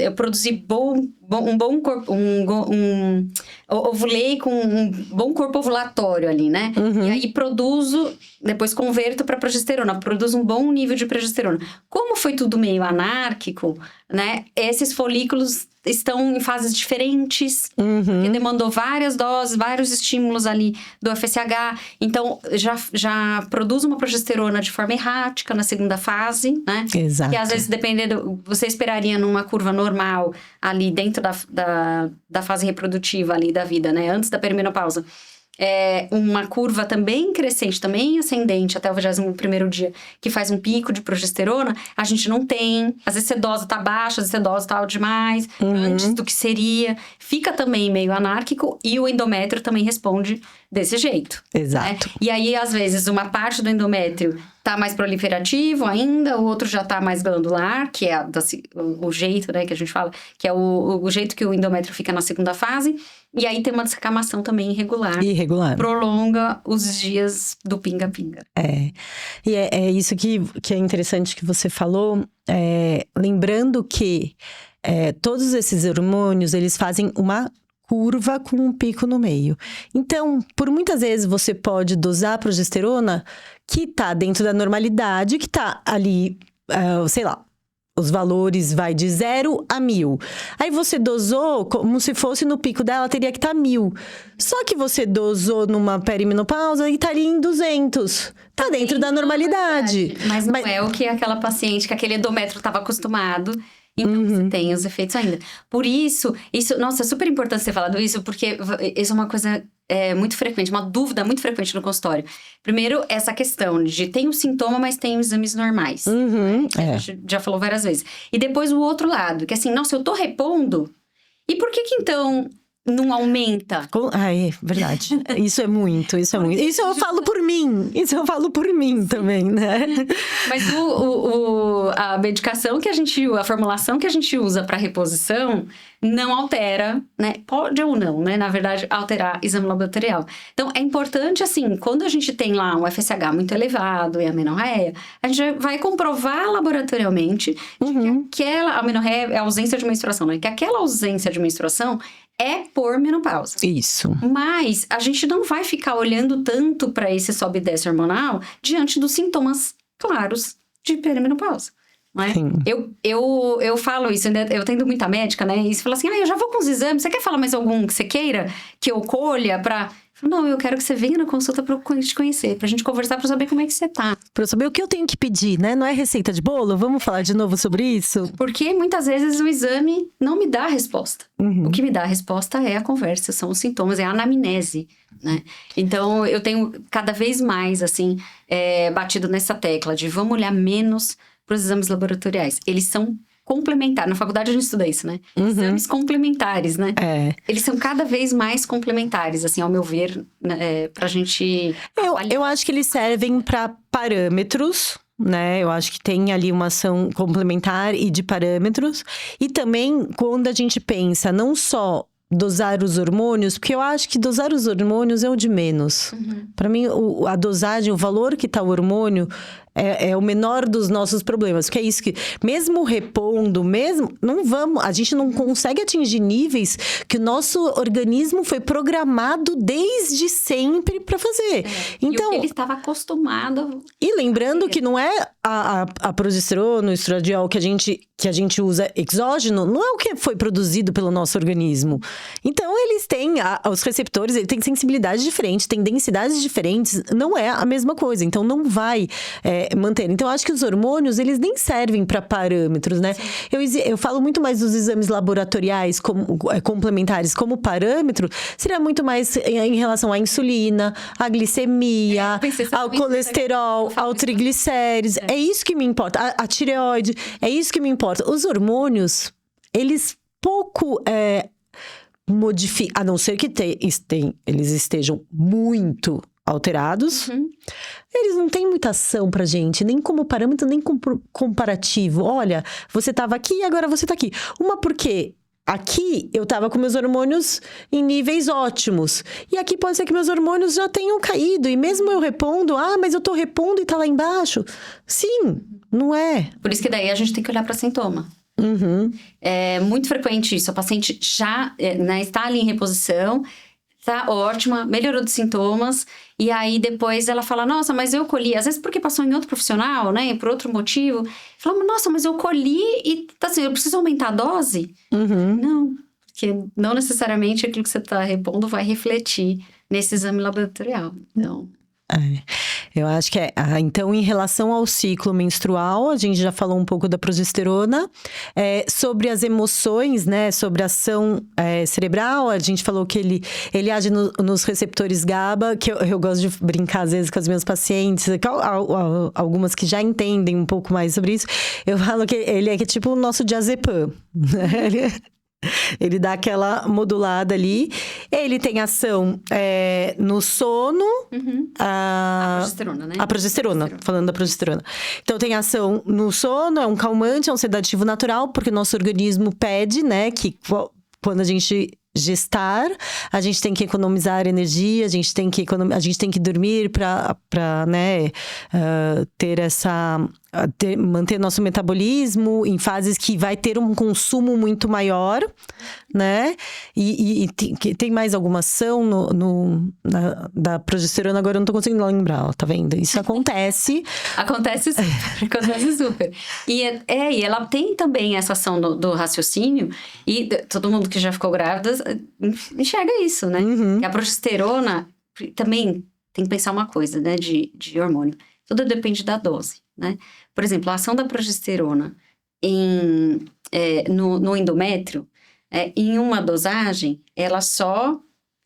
eu produzi um bom corpo, ovulei com um bom corpo ovulatório ali, né? E aí depois converto para progesterona, produzo um bom nível de progesterona. Como foi tudo meio anárquico, né? Esses folículos estão em fases diferentes, que demandou várias doses, vários estímulos ali do FSH. Então, já produz uma progesterona de forma errática na segunda fase, né? Exato. Que às vezes, dependendo, você esperaria numa curva normal ali dentro da fase reprodutiva ali da vida, né? Antes da perimenopausa. Uma curva também crescente, também ascendente até o 21º dia, que faz um pico de progesterona, a gente não tem. Às vezes a dose tá baixa, às vezes a dose tá demais, antes do que seria. Fica também meio anárquico e o endométrio também responde desse jeito. Exato. Né? E aí, às vezes, uma parte do endométrio tá mais proliferativo ainda, o outro já tá mais glandular, que é o jeito, né, que a gente fala, que é o jeito que o endométrio fica na segunda fase. E aí tem uma descamação também irregular. Prolonga os dias do pinga-pinga. E é isso que é interessante que você falou. Lembrando que todos esses hormônios, eles fazem uma curva com um pico no meio. Então, por muitas vezes você pode dosar a progesterona que tá dentro da normalidade, que tá ali, sei lá, os valores vai de 0 a 1000. Aí você dosou como se fosse no pico dela, teria que estar 1000. Só que você dosou numa perimenopausa e tá ali em 200. Tá dentro da normalidade. Mas não é o que aquela paciente, que aquele endométrio estava acostumado. Então, você tem os efeitos ainda. Por isso, nossa, é super importante você falado isso, porque isso é uma coisa muito frequente, uma dúvida muito frequente no consultório. Primeiro, essa questão de tem o sintoma, mas tem os exames normais. A gente já falou várias vezes. E depois o outro lado, que assim, nossa, eu tô repondo, e por que então não aumenta? Verdade. Isso é muito. Isso eu falo por mim. Isso eu falo por mim também, né? Mas a medicação que a formulação que a gente usa para reposição não altera, né? Pode ou não, né? Na verdade, alterar exame laboratorial. Então, é importante, assim, quando a gente tem lá um FSH muito elevado e amenorreia, a gente vai comprovar laboratorialmente que aquela amenorreia é ausência de menstruação, né? Que aquela ausência de menstruação é por menopausa. Isso. Mas a gente não vai ficar olhando tanto para esse sobe e desce hormonal diante dos sintomas claros de perimenopausa. né? Sim. Eu falo isso, né? Eu tendo muita médica, né? E você fala assim, eu já vou com os exames, você quer falar mais algum que você queira que eu colha pra... Não, eu quero que você venha na consulta pra eu te conhecer, pra gente conversar, pra saber como é que você tá. Pra eu saber o que eu tenho que pedir, né? Não é receita de bolo? Vamos falar de novo sobre isso? Porque muitas vezes o exame não me dá a resposta. O que me dá a resposta é a conversa, são os sintomas, é a anamnese, né? Então, eu tenho cada vez mais, assim, batido nessa tecla de vamos olhar menos pros exames laboratoriais. Eles são complementares. Na faculdade a gente estuda isso, né? Exames complementares, né? Eles são cada vez mais complementares, assim, ao meu ver, né, pra gente... Eu acho que eles servem para parâmetros, né? Eu acho que tem ali uma ação complementar e de parâmetros. E também, quando a gente pensa não só dosar os hormônios, porque eu acho que dosar os hormônios é o de menos. Para mim, a dosagem, o valor que tá o hormônio é o menor dos nossos problemas. Porque é isso que, mesmo repondo, a gente não consegue atingir níveis que o nosso organismo foi programado desde sempre para fazer. Então, e o que ele estava acostumado. E lembrando que não é a progesterona, o estradiol que a gente usa exógeno, não é o que foi produzido pelo nosso organismo. Então, eles têm, os receptores, eles têm sensibilidades diferentes, têm densidades diferentes, não é a mesma coisa. Então, não vai manter. Então, eu acho que os hormônios, eles nem servem para parâmetros, né? Eu falo muito mais dos exames laboratoriais complementares como parâmetro, seria muito mais em relação à insulina, à glicemia, ao colesterol, ao triglicérides. É isso que me importa. A tireoide, é isso que me importa. Os hormônios, eles pouco modificam, a não ser que eles estejam muito alterados, eles não têm muita ação pra gente, nem como parâmetro, nem como comparativo. Olha, você tava aqui e agora você tá aqui. Uma porque aqui eu tava com meus hormônios em níveis ótimos. E aqui pode ser que meus hormônios já tenham caído. E mesmo eu repondo, mas eu tô repondo e tá lá embaixo. Sim, não é. Por isso que daí a gente tem que olhar pra sintoma. É muito frequente isso. A paciente já está ali em reposição, tá ótima, melhorou dos sintomas. E aí, depois ela fala, nossa, mas eu colhi. Às vezes porque passou em outro profissional, né? Por outro motivo. Fala, nossa, mas eu colhi e tá assim, eu preciso aumentar a dose? Não, porque não necessariamente aquilo que você tá repondo vai refletir nesse exame laboratorial. Então... Eu acho que então, em relação ao ciclo menstrual, a gente já falou um pouco da progesterona. Sobre as emoções, né? Sobre a ação cerebral, a gente falou que ele age nos receptores GABA, que eu gosto de brincar às vezes com as minhas pacientes, algumas que já entendem um pouco mais sobre isso. Eu falo que ele é tipo o nosso diazepam, né? Ele dá aquela modulada ali. Ele tem ação no sono. A progesterona, né? A progesterona, falando da progesterona. Então, tem ação no sono, é um calmante, é um sedativo natural, porque o nosso organismo pede, né, que quando a gente gestar, a gente tem que economizar energia, a gente tem que dormir para né, ter manter nosso metabolismo em fases que vai ter um consumo muito maior, né? E tem mais alguma ação da progesterona, agora eu não tô conseguindo lembrar, tá vendo? Isso acontece. Acontece super. E ela tem também essa ação do raciocínio, e todo mundo que já ficou grávida enxerga isso, né? Que a progesterona também tem que pensar uma coisa, né? De hormônio. Tudo depende da dose, né? Por exemplo, a ação da progesterona no endométrio, em uma dosagem, ela só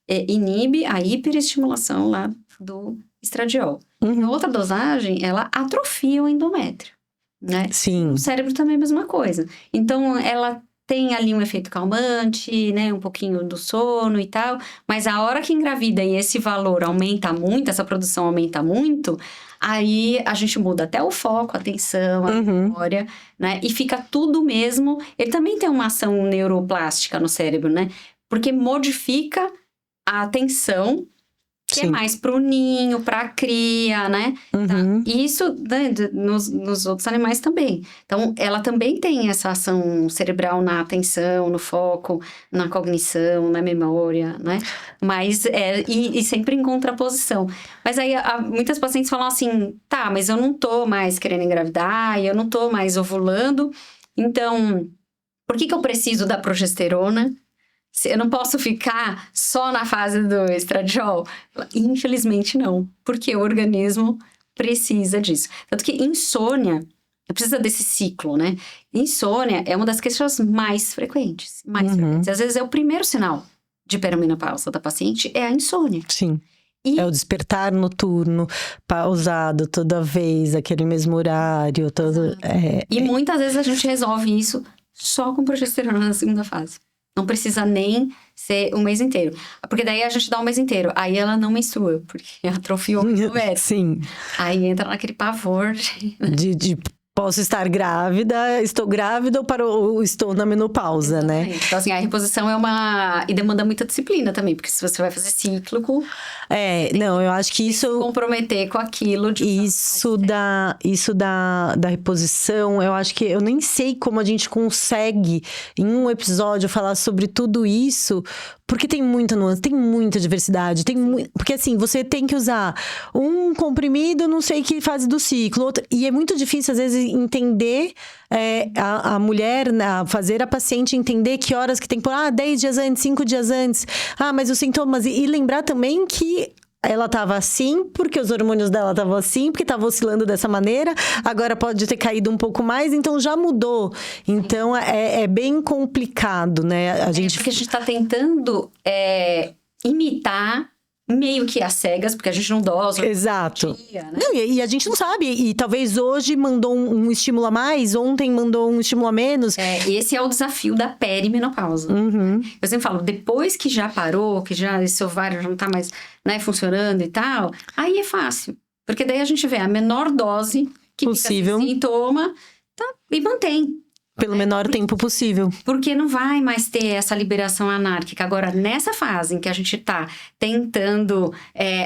inibe a hiperestimulação lá do estradiol. Em outra dosagem, ela atrofia o endométrio, né? Sim. O cérebro também é a mesma coisa. Então, ela tem ali um efeito calmante, né? Um pouquinho do sono e tal. Mas a hora que engravida e esse valor aumenta muito, essa produção aumenta muito, aí a gente muda até o foco, a atenção, a memória, né? E fica tudo mesmo... Ele também tem uma ação neuroplástica no cérebro, né? Porque modifica a atenção que Sim. é mais pro ninho, pra cria, né? Uhum. E isso, né, nos outros animais também. Então, ela também tem essa ação cerebral na atenção, no foco, na cognição, na memória, né? Mas, e sempre em contraposição. Mas aí, muitas pacientes falam assim, tá, mas eu não tô mais querendo engravidar, e eu não tô mais ovulando, então, por que eu preciso da progesterona? Eu não posso ficar só na fase do estradiol? Infelizmente não, porque o organismo precisa disso. Tanto que insônia precisa desse ciclo, né? Insônia é uma das queixas mais frequentes. Às vezes é o primeiro sinal de perimenopausa da paciente, é a insônia. Sim. E É o despertar noturno, pausado toda vez, aquele mesmo horário, todo. E muitas vezes a gente resolve isso só com progesterona na segunda fase. Não precisa nem ser um mês inteiro. Porque daí a gente dá um mês inteiro. Aí ela não menstrua, porque atrofiou o ovário. Sim. Aí entra naquele pavor De posso estar grávida, estou grávida ou estou na menopausa, né? Então, assim, a reposição e demanda muita disciplina também. Porque se você vai fazer cíclico... Não, eu acho que isso... comprometer com aquilo de... Isso da reposição, eu acho que... Eu nem sei como a gente consegue, em um episódio, falar sobre tudo isso... Porque tem muita nuance, tem muita diversidade, porque assim, você tem que usar um comprimido, não sei que fase do ciclo, outro, e é muito difícil às vezes entender a mulher, fazer a paciente entender que horas que tem que pôr, 10 dias antes, 5 dias antes, mas os sintomas, e lembrar também que ela estava assim, porque os hormônios dela estavam assim, porque estava oscilando dessa maneira. Agora pode ter caído um pouco mais, então já mudou. Então é bem complicado, né? Porque a gente está tentando imitar meio que às cegas, porque a gente não dosa. Exato. Dia, né? Não, e a gente não sabe. E talvez hoje mandou um estímulo a mais, ontem mandou um estímulo a menos. Esse é o desafio da perimenopausa. Uhum. Eu sempre falo, depois que já parou, que já esse ovário já não tá mais, né, funcionando e tal, aí é fácil. Porque daí a gente vê a menor dose que possível, fica sem sintoma, e mantém. Pelo menor tempo possível. Porque não vai mais ter essa liberação anárquica. Agora, nessa fase em que a gente tá tentando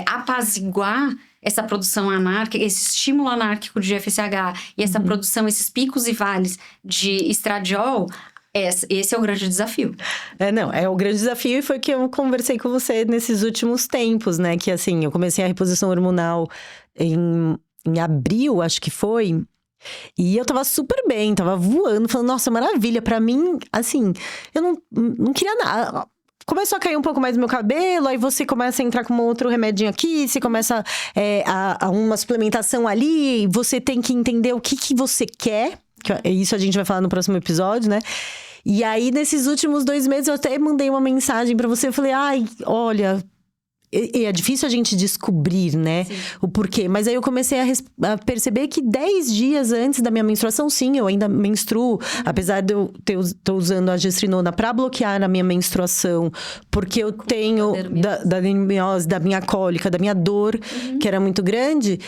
apaziguar essa produção anárquica, esse estímulo anárquico de FSH e essa produção, esses picos e vales de estradiol, esse é o grande desafio. É o grande desafio, e foi que eu conversei com você nesses últimos tempos, né? Que assim, eu comecei a reposição hormonal em abril, acho que foi. E eu tava super bem, tava voando, falando, nossa, maravilha. Pra mim, assim, eu não queria nada. Começou a cair um pouco mais do meu cabelo, aí você começa a entrar com um outro remedinho aqui, você começa a uma suplementação ali, você tem que entender o que você quer. Isso a gente vai falar no próximo episódio, né? E aí, nesses últimos 2 meses, eu até mandei uma mensagem pra você. Eu falei, olha... E é difícil a gente descobrir, né? Sim. O porquê. Mas aí eu comecei a perceber que 10 dias antes da minha menstruação, sim, eu ainda menstruo. Apesar de eu tô usando a gestrinona pra bloquear a minha menstruação. Porque eu tenho da adenomiose, da minha cólica, da minha dor, que era muito grande.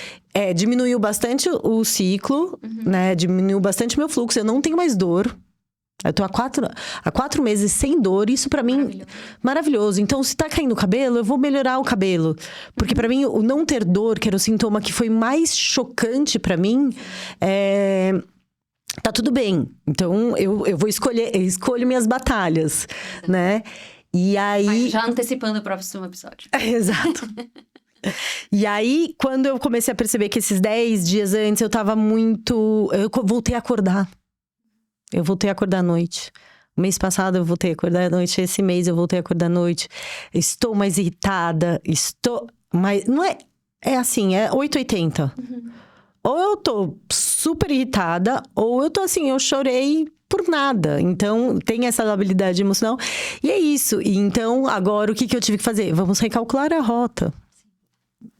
Diminuiu bastante o ciclo, né? Diminuiu bastante o meu fluxo. Eu não tenho mais dor. Eu tô há 4 meses sem dor, isso pra mim, maravilhoso. Então, se tá caindo o cabelo, eu vou melhorar o cabelo. Porque pra mim, o não ter dor, que era o sintoma que foi mais chocante pra mim, tá tudo bem. Então, eu vou escolho minhas batalhas, né? E aí... Mas já antecipando o próximo episódio. Exato. E aí, quando eu comecei a perceber que esses 10 dias antes, eu tava muito... Eu voltei a acordar. Eu voltei a acordar à noite. O mês passado eu voltei a acordar à noite. Esse mês eu voltei a acordar à noite. Estou mais irritada. Não é... É assim, é 880. Ou eu tô super irritada, ou eu tô assim, eu chorei por nada. Então, tem essa habilidade emocional. E é isso. E então, agora, o que eu tive que fazer? Vamos recalcular a rota.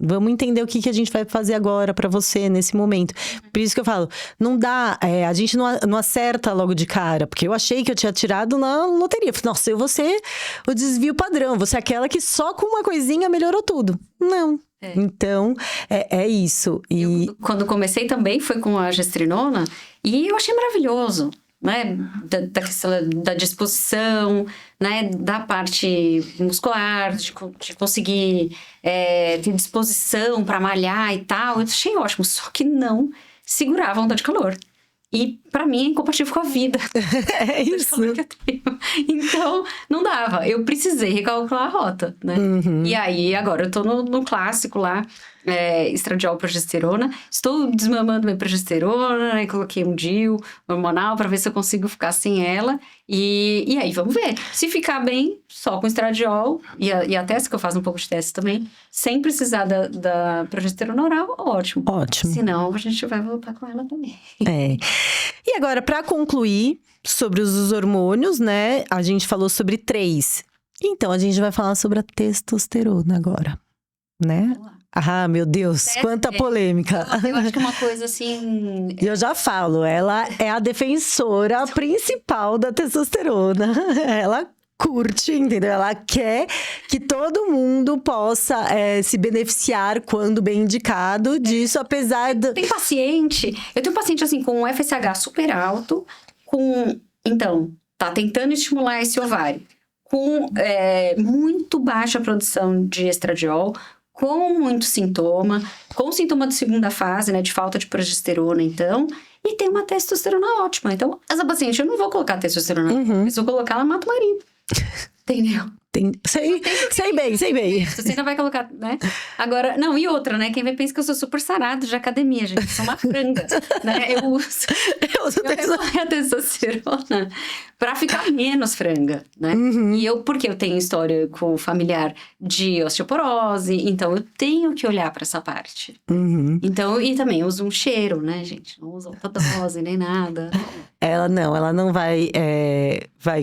Vamos entender o que a gente vai fazer agora pra você nesse momento. Por isso que eu falo, não dá, a gente não acerta logo de cara. Porque eu achei que eu tinha tirado na loteria. Falei, nossa, eu vou ser o desvio padrão. Você é aquela que só com uma coisinha melhorou tudo. Não. Então, é isso. Eu, quando comecei também, foi com a gestrinona. E eu achei maravilhoso. né? Da questão da disposição, né? Da parte muscular, de conseguir ter disposição para malhar e tal. Eu achei ótimo, só que não segurava a onda de calor. E pra mim é incompatível com a vida. É isso. Que eu tenho. Então, não dava. Eu precisei recalcular a rota, né? E aí, agora eu tô no clássico lá, estradiol, progesterona. Estou desmamando minha progesterona, né? Coloquei um DIU hormonal pra ver se eu consigo ficar sem ela. E aí, vamos ver. Se ficar bem, só com estradiol, e a teste, que eu faço um pouco de teste também, sem precisar da progesterona oral, ótimo. Ótimo. Senão, a gente vai voltar com ela também. E agora, pra concluir sobre os hormônios, né? A gente falou sobre 3. Então, a gente vai falar sobre a testosterona agora, né? Vamos lá. Ah, meu Deus, quanta polêmica. Eu acho que uma coisa assim... Eu já falo, ela é a defensora principal da testosterona. Ela curte, entendeu? Ela quer que todo mundo possa se beneficiar quando bem indicado disso, apesar do... Eu tenho paciente assim com um FSH super alto, então, tá tentando estimular esse ovário, com muito baixa produção de estradiol, com muito sintoma, com sintoma de segunda fase, né, de falta de progesterona, então, e tem uma testosterona ótima. Então, essa paciente, eu não vou colocar testosterona, se eu colocar, ela mata o marido. Entendeu? Sei bem. Você ainda vai colocar, né? Agora, não, e outra, né? Quem vê pensa que eu sou super sarado de academia, gente. Eu sou uma franga, né? Eu uso a testosterona pra ficar menos franga, né? E porque eu tenho história com o familiar de osteoporose, então eu tenho que olhar pra essa parte. Então, e também uso um cheiro, né, gente? Não uso alta dose nem nada. Ela não vai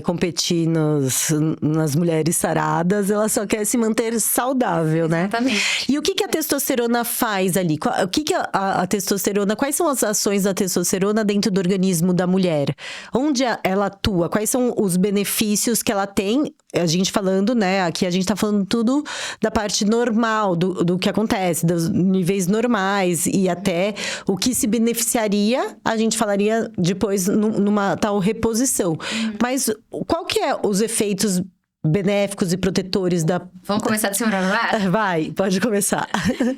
competir nas mulheres saradas, ela só quer se manter saudável, né? Exatamente. E o que a testosterona faz ali? O que a testosterona, quais são as ações da testosterona dentro do organismo da mulher? Onde ela atua? Quais são os benefícios que ela tem? A gente falando, né? Aqui a gente tá falando tudo da parte normal, do que acontece, dos níveis normais e até o que se beneficiaria, a gente falaria depois numa tal reposição. Mas qual que é os efeitos benéficos e protetores da... Vamos começar de cima pra baixo? Vai, pode começar.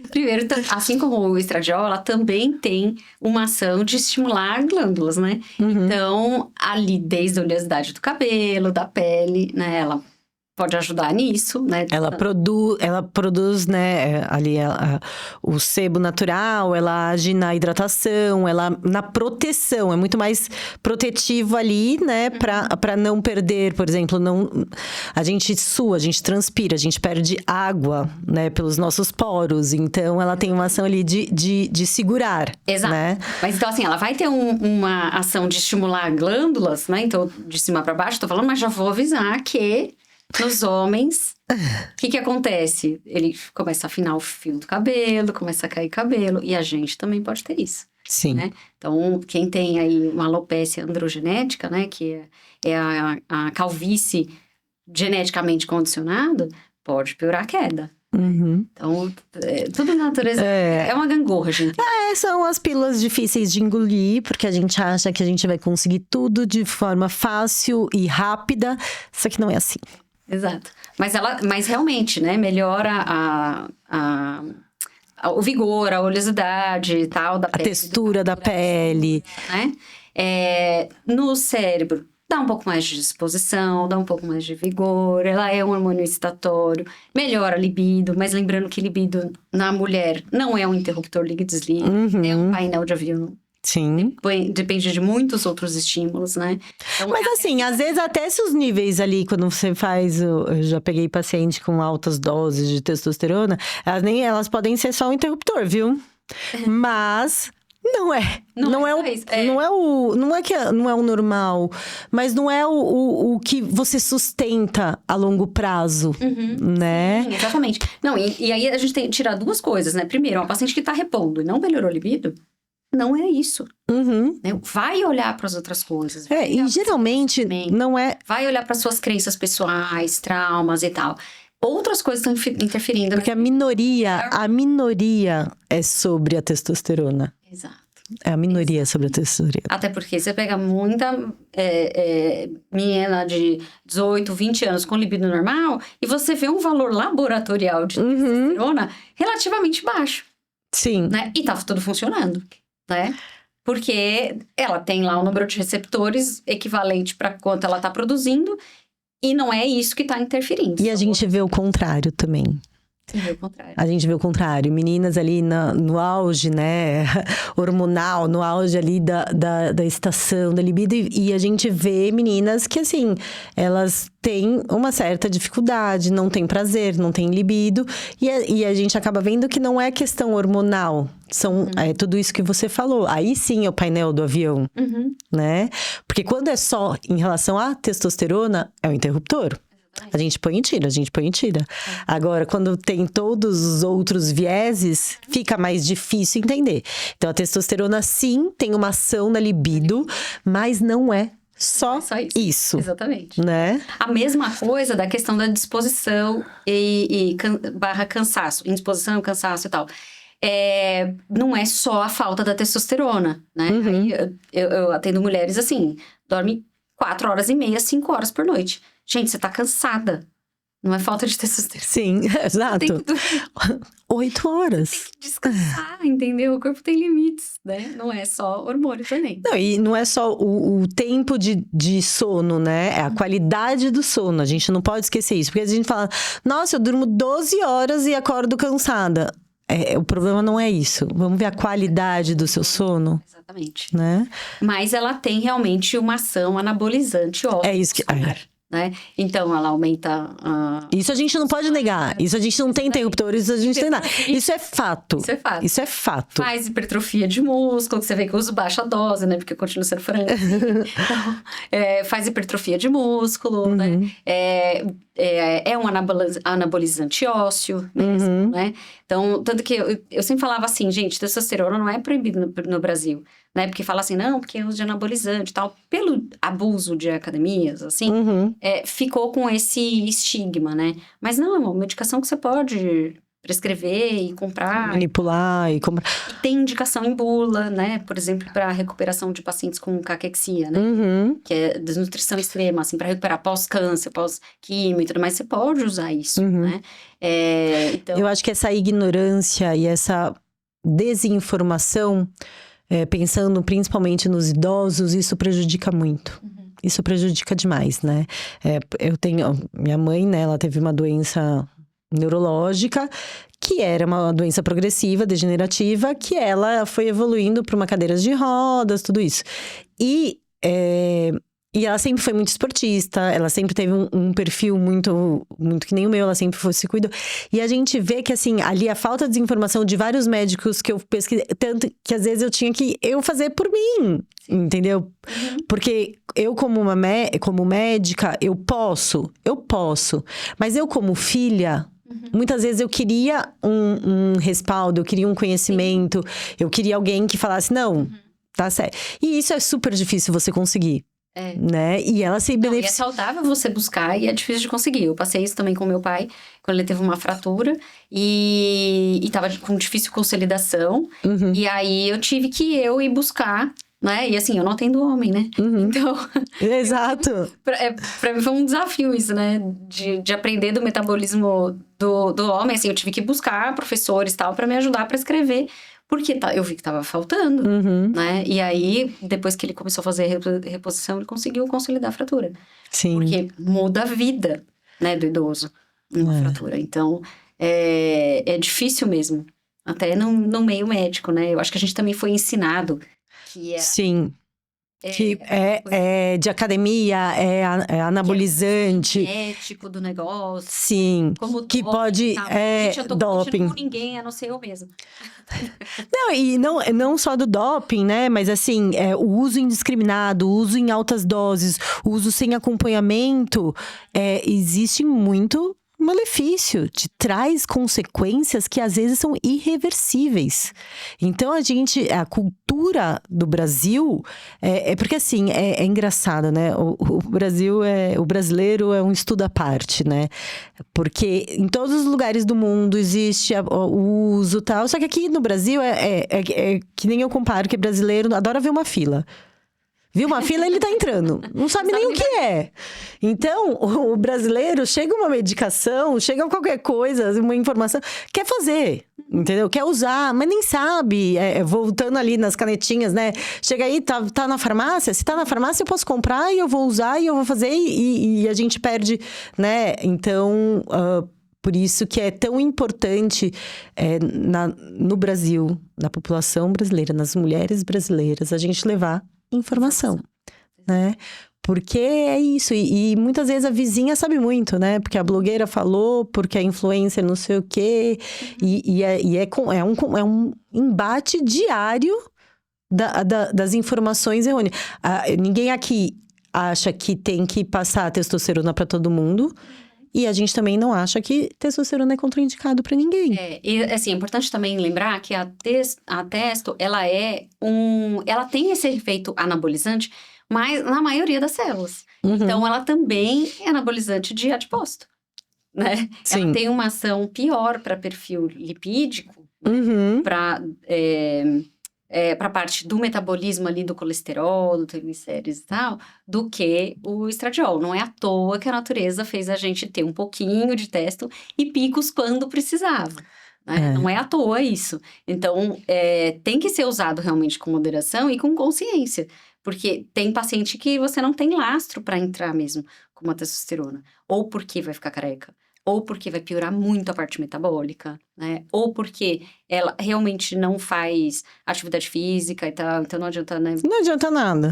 Primeiro, assim como o estradiol, ela também tem uma ação de estimular glândulas, né? Então, ali, desde a oleosidade do cabelo, da pele, né? Ela pode ajudar nisso, né? Ela produz, né, ali o sebo natural, ela age na hidratação, ela na proteção, é muito mais protetivo ali, né, pra não perder, por exemplo, a gente sua, a gente transpira, a gente perde água, né, pelos nossos poros, então ela tem uma ação ali de segurar. Exato. Né? Mas então assim, ela vai ter uma ação de estimular glândulas, né, então de cima pra baixo, tô falando, mas já vou avisar que nos homens, o que acontece? Ele começa a afinar o fio do cabelo, começa a cair cabelo. E a gente também pode ter isso. Sim. Né? Então, quem tem aí uma alopecia androgenética, né? Que é a calvície geneticamente condicionada, pode piorar a queda. Então, tudo na natureza é uma gangorra, gente. São as pílulas difíceis de engolir, porque a gente acha que a gente vai conseguir tudo de forma fácil e rápida, só que não é assim. Exato. Mas realmente, né, melhora o vigor, a oleosidade e tal da pele. A textura da pele. Né? No cérebro, dá um pouco mais de disposição, dá um pouco mais de vigor. Ela é um hormônio excitatório, melhora a libido. Mas lembrando que libido na mulher não é um interruptor liga-desliga. É um painel de avião. Sim. Depende de muitos outros estímulos, né? Então, mas assim, às vezes até se os níveis ali, quando você faz... Eu já peguei paciente com altas doses de testosterona, elas podem ser só um interruptor, viu? Mas... Não é. Não é o normal, mas não é o que você sustenta a longo prazo, né? Sim, exatamente. Não, e aí a gente tem que tirar duas coisas, né? Primeiro, uma paciente que tá repondo e não melhorou a libido, não é isso. Né? Vai olhar para as outras coisas. E geralmente não é... Vai olhar para suas crenças pessoais, traumas e tal. Outras coisas estão interferindo. Porque a minoria é sobre a testosterona. Exato. É a minoria sobre a testosterona. Até porque você pega muita menina de 18, 20 anos com libido normal e você vê um valor laboratorial de testosterona relativamente baixo, Sim. né? E tá tudo funcionando, né? Porque ela tem lá o número de receptores equivalente para quanto ela tá produzindo e não é isso que tá interferindo. E a gente vê o contrário também. Você vê o contrário. A gente vê o contrário. Meninas ali no auge, né? Hormonal, no auge ali da estação, da libido. E a gente vê meninas que, assim, elas têm uma certa dificuldade, não têm prazer, não têm libido. E a gente acaba vendo que não é questão hormonal. É tudo isso que você falou. Aí sim é o painel do avião, né? Porque quando é só em relação à testosterona, é o interruptor. A gente põe e tira. Agora, quando tem todos os outros vieses, fica mais difícil entender. Então, a testosterona, sim, tem uma ação na libido, mas não é só isso. Exatamente. Né? A mesma coisa da questão da disposição barra cansaço. Indisposição, cansaço e tal. Não é só a falta da testosterona, né? Aí, eu atendo mulheres assim, dorme 4h30, 5 horas por noite. Gente, você tá cansada. Não é falta de testosterona. Sim, exato. Tem que 8 horas. Tem que descansar, entendeu? O corpo tem limites, né? Não é só hormônio também. Não, e não é só o tempo de sono, né? É a qualidade do sono. A gente não pode esquecer isso. Porque a gente fala, nossa, eu durmo 12 horas e acordo cansada. O problema não é isso. Vamos ver a qualidade do seu sono. Exatamente. Né? Mas ela tem realmente uma ação anabolizante óbvia. É isso que... Né? Então, ela aumenta Isso a gente não pode negar. Isso a gente não tem interruptores, isso a gente tem nada. Isso é fato. Isso é fato. Faz hipertrofia de músculo, que você vê que eu uso baixa dose, né? Porque eu continuo sendo franca. Então, faz hipertrofia de músculo, né? É um anabolizante ósseo mesmo, né? Então, tanto que eu sempre falava assim, gente, testosterona não é proibido no Brasil, né? Porque fala assim, não, porque uso de anabolizante e tal. Pelo abuso de academias, assim, ficou com esse estigma, né? Mas não, é uma medicação que você pode prescrever e comprar. Manipular e comprar. E tem indicação em bula, né? Por exemplo, para recuperação de pacientes com caquexia, né? Que é desnutrição extrema, assim, para recuperar pós-câncer, pós-químio e tudo mais. Você pode usar isso, né? Então... Eu acho que essa ignorância e essa desinformação, pensando principalmente nos idosos, isso prejudica muito. Isso prejudica demais, né? Minha mãe, né? Ela teve uma doença neurológica, que era uma doença progressiva, degenerativa, que ela foi evoluindo para uma cadeira de rodas, tudo isso. E ela sempre foi muito esportista, ela sempre teve um perfil muito que nem o meu, ela sempre se cuidou. E a gente vê que, assim, ali a falta de desinformação de vários médicos que eu pesquisei, tanto que às vezes eu tinha que fazer por mim, entendeu? Porque eu como médica, eu posso, mas eu como filha... Muitas vezes eu queria um respaldo, eu queria um conhecimento, eu queria alguém que falasse, não, tá certo. E isso é super difícil você conseguir, né? E ela se beneficia. É saudável você buscar e é difícil de conseguir. Eu passei isso também com meu pai, quando ele teve uma fratura e tava com difícil consolidação. E aí eu tive que ir buscar... Né? E assim, eu não atendo homem, né? Então... Exato. Pra mim foi um desafio isso, né? De aprender do metabolismo do homem. Assim, eu tive que buscar professores e tal pra me ajudar a prescrever. Porque eu vi que tava faltando, né? E aí, depois que ele começou a fazer a reposição, ele conseguiu consolidar a fratura. Sim. Porque muda a vida, né? Do idoso, uma fratura. Então, é difícil mesmo. Até no meio médico, né? Eu acho que a gente também foi ensinado... Sim, que é de academia, é anabolizante. É ético do negócio. Sim, como que doping, pode... Gente, eu tô doping. Com ninguém, a não ser eu mesma. Não, e não só do doping, né? Mas assim, o uso indiscriminado, o uso em altas doses, o uso sem acompanhamento, existe muito... malefício, te traz consequências que às vezes são irreversíveis. Então a cultura do Brasil porque assim, é engraçado, né? O brasileiro é um estudo à parte, né? Porque em todos os lugares do mundo existe o uso tal, só que aqui no Brasil é que nem eu comparo, que brasileiro adora ver uma fila. Viu uma fila, ele tá entrando. Não sabe nem o que é. Então, o brasileiro chega uma medicação, chega qualquer coisa, uma informação, quer fazer, entendeu? Quer usar, mas nem sabe. Voltando ali nas canetinhas, né? Chega aí, tá na farmácia? Se tá na farmácia, eu posso comprar e eu vou usar e eu vou fazer e a gente perde, né? Então, por isso que é tão importante no Brasil, na população brasileira, nas mulheres brasileiras, a gente levar informação, né? Porque é isso, e muitas vezes a vizinha sabe muito, né? Porque a blogueira falou, porque a influencer não sei o quê, é um embate diário das informações errôneas. Ninguém aqui acha que tem que passar testosterona para todo mundo. E a gente também não acha que testosterona é contraindicado para ninguém. E assim, é importante também lembrar que a testo, ela tem esse efeito anabolizante, mas na maioria das células. Uhum. Então, ela também é anabolizante de adipócito, né? Sim. Ela tem uma ação pior para perfil lipídico, Uhum. para a parte do metabolismo ali do colesterol, do triglicérides e tal, do que o estradiol. Não é à toa que a natureza fez a gente ter um pouquinho de testo e picos quando precisava. Né? Não é à toa isso. Então, tem que ser usado realmente com moderação e com consciência. Porque tem paciente que você não tem lastro para entrar mesmo com uma testosterona. Ou porque vai ficar careca. Ou porque vai piorar muito a parte metabólica, né? Ou porque ela realmente não faz atividade física e tal, então não adianta, né? Não adianta nada.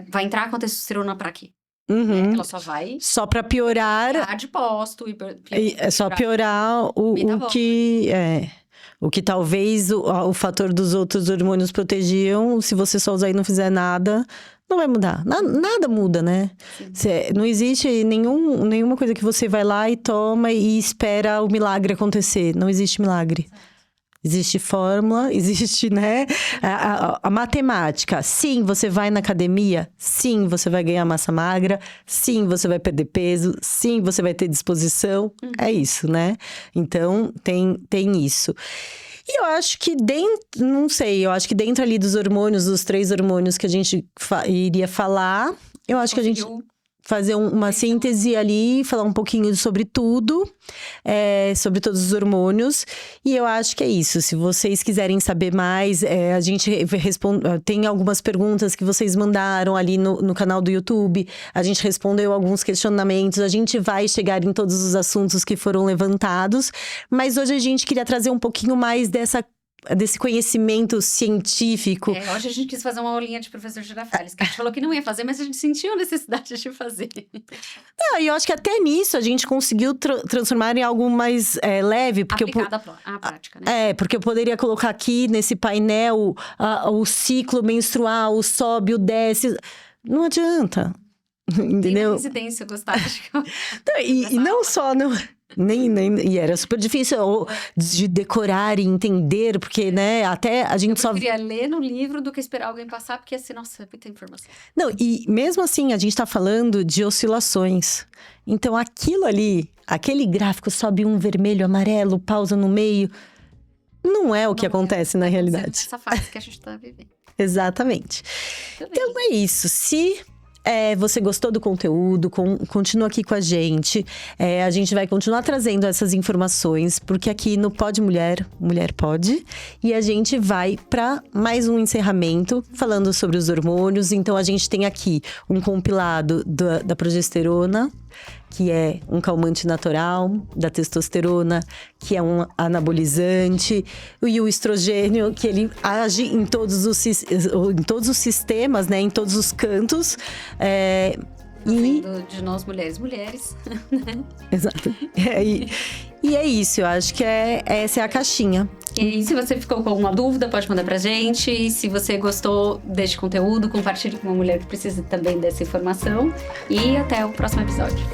Vai entrar com a testosterona pra quê? Uhum. Ela só vai... Só pra piorar... Adipócito. É só piorar o que talvez o fator dos outros hormônios protegiam, se você só usar e não fizer nada... Não vai mudar. Nada muda, né? Não existe nenhuma coisa que você vai lá e toma e espera o milagre acontecer. Não existe milagre. Existe fórmula, existe, né? A matemática. Sim, você vai na academia. Sim, você vai ganhar massa magra. Sim, você vai perder peso. Sim, você vai ter disposição. É isso, né? Então, tem isso. E eu acho que eu acho que dentro ali dos hormônios, dos 3 hormônios que a gente iria falar, eu acho que a gente fazer uma síntese ali, falar um pouquinho sobre tudo, sobre todos os hormônios. E eu acho que é isso. Se vocês quiserem saber mais, a gente tem algumas perguntas que vocês mandaram ali no canal do YouTube. A gente respondeu alguns questionamentos. A gente vai chegar em todos os assuntos que foram levantados. Mas hoje a gente queria trazer um pouquinho mais desse conhecimento científico. Hoje a gente quis fazer uma aulinha de professor Girafales, que a gente falou que não ia fazer, mas a gente sentiu a necessidade de fazer. E eu acho que até nisso a gente conseguiu transformar em algo mais leve. Porque aplicado à prática, né? Porque eu poderia colocar aqui nesse painel o ciclo menstrual, o sobe, o desce. Não adianta. Entendeu? Tem residência, eu gostava e não só... E era super difícil de decorar e entender, porque, né, até a gente Eu queria ler no livro do que esperar alguém passar, porque assim, nossa, é muita informação. Não, e mesmo assim, a gente tá falando de oscilações. Então, aquilo ali, aquele gráfico sobe um vermelho, amarelo, pausa no meio, não é o que acontece na realidade. Essa fase que a gente tá vivendo. Exatamente. Então, é isso. Se... você gostou do conteúdo, continua aqui com a gente. A gente vai continuar trazendo essas informações, porque aqui no Pode Mulher, Mulher Pode. E a gente vai para mais um encerramento, falando sobre os hormônios. Então, a gente tem aqui um compilado da progesterona, que é um calmante natural, da testosterona, que é um anabolizante, e o estrogênio, que ele age em todos os sistemas, né, em todos os cantos. De nós mulheres. Exato. E é isso, eu acho que essa é a caixinha. E se você ficou com alguma dúvida, pode mandar pra gente. E se você gostou deste conteúdo, compartilhe com uma mulher que precisa também dessa informação. E até o próximo episódio.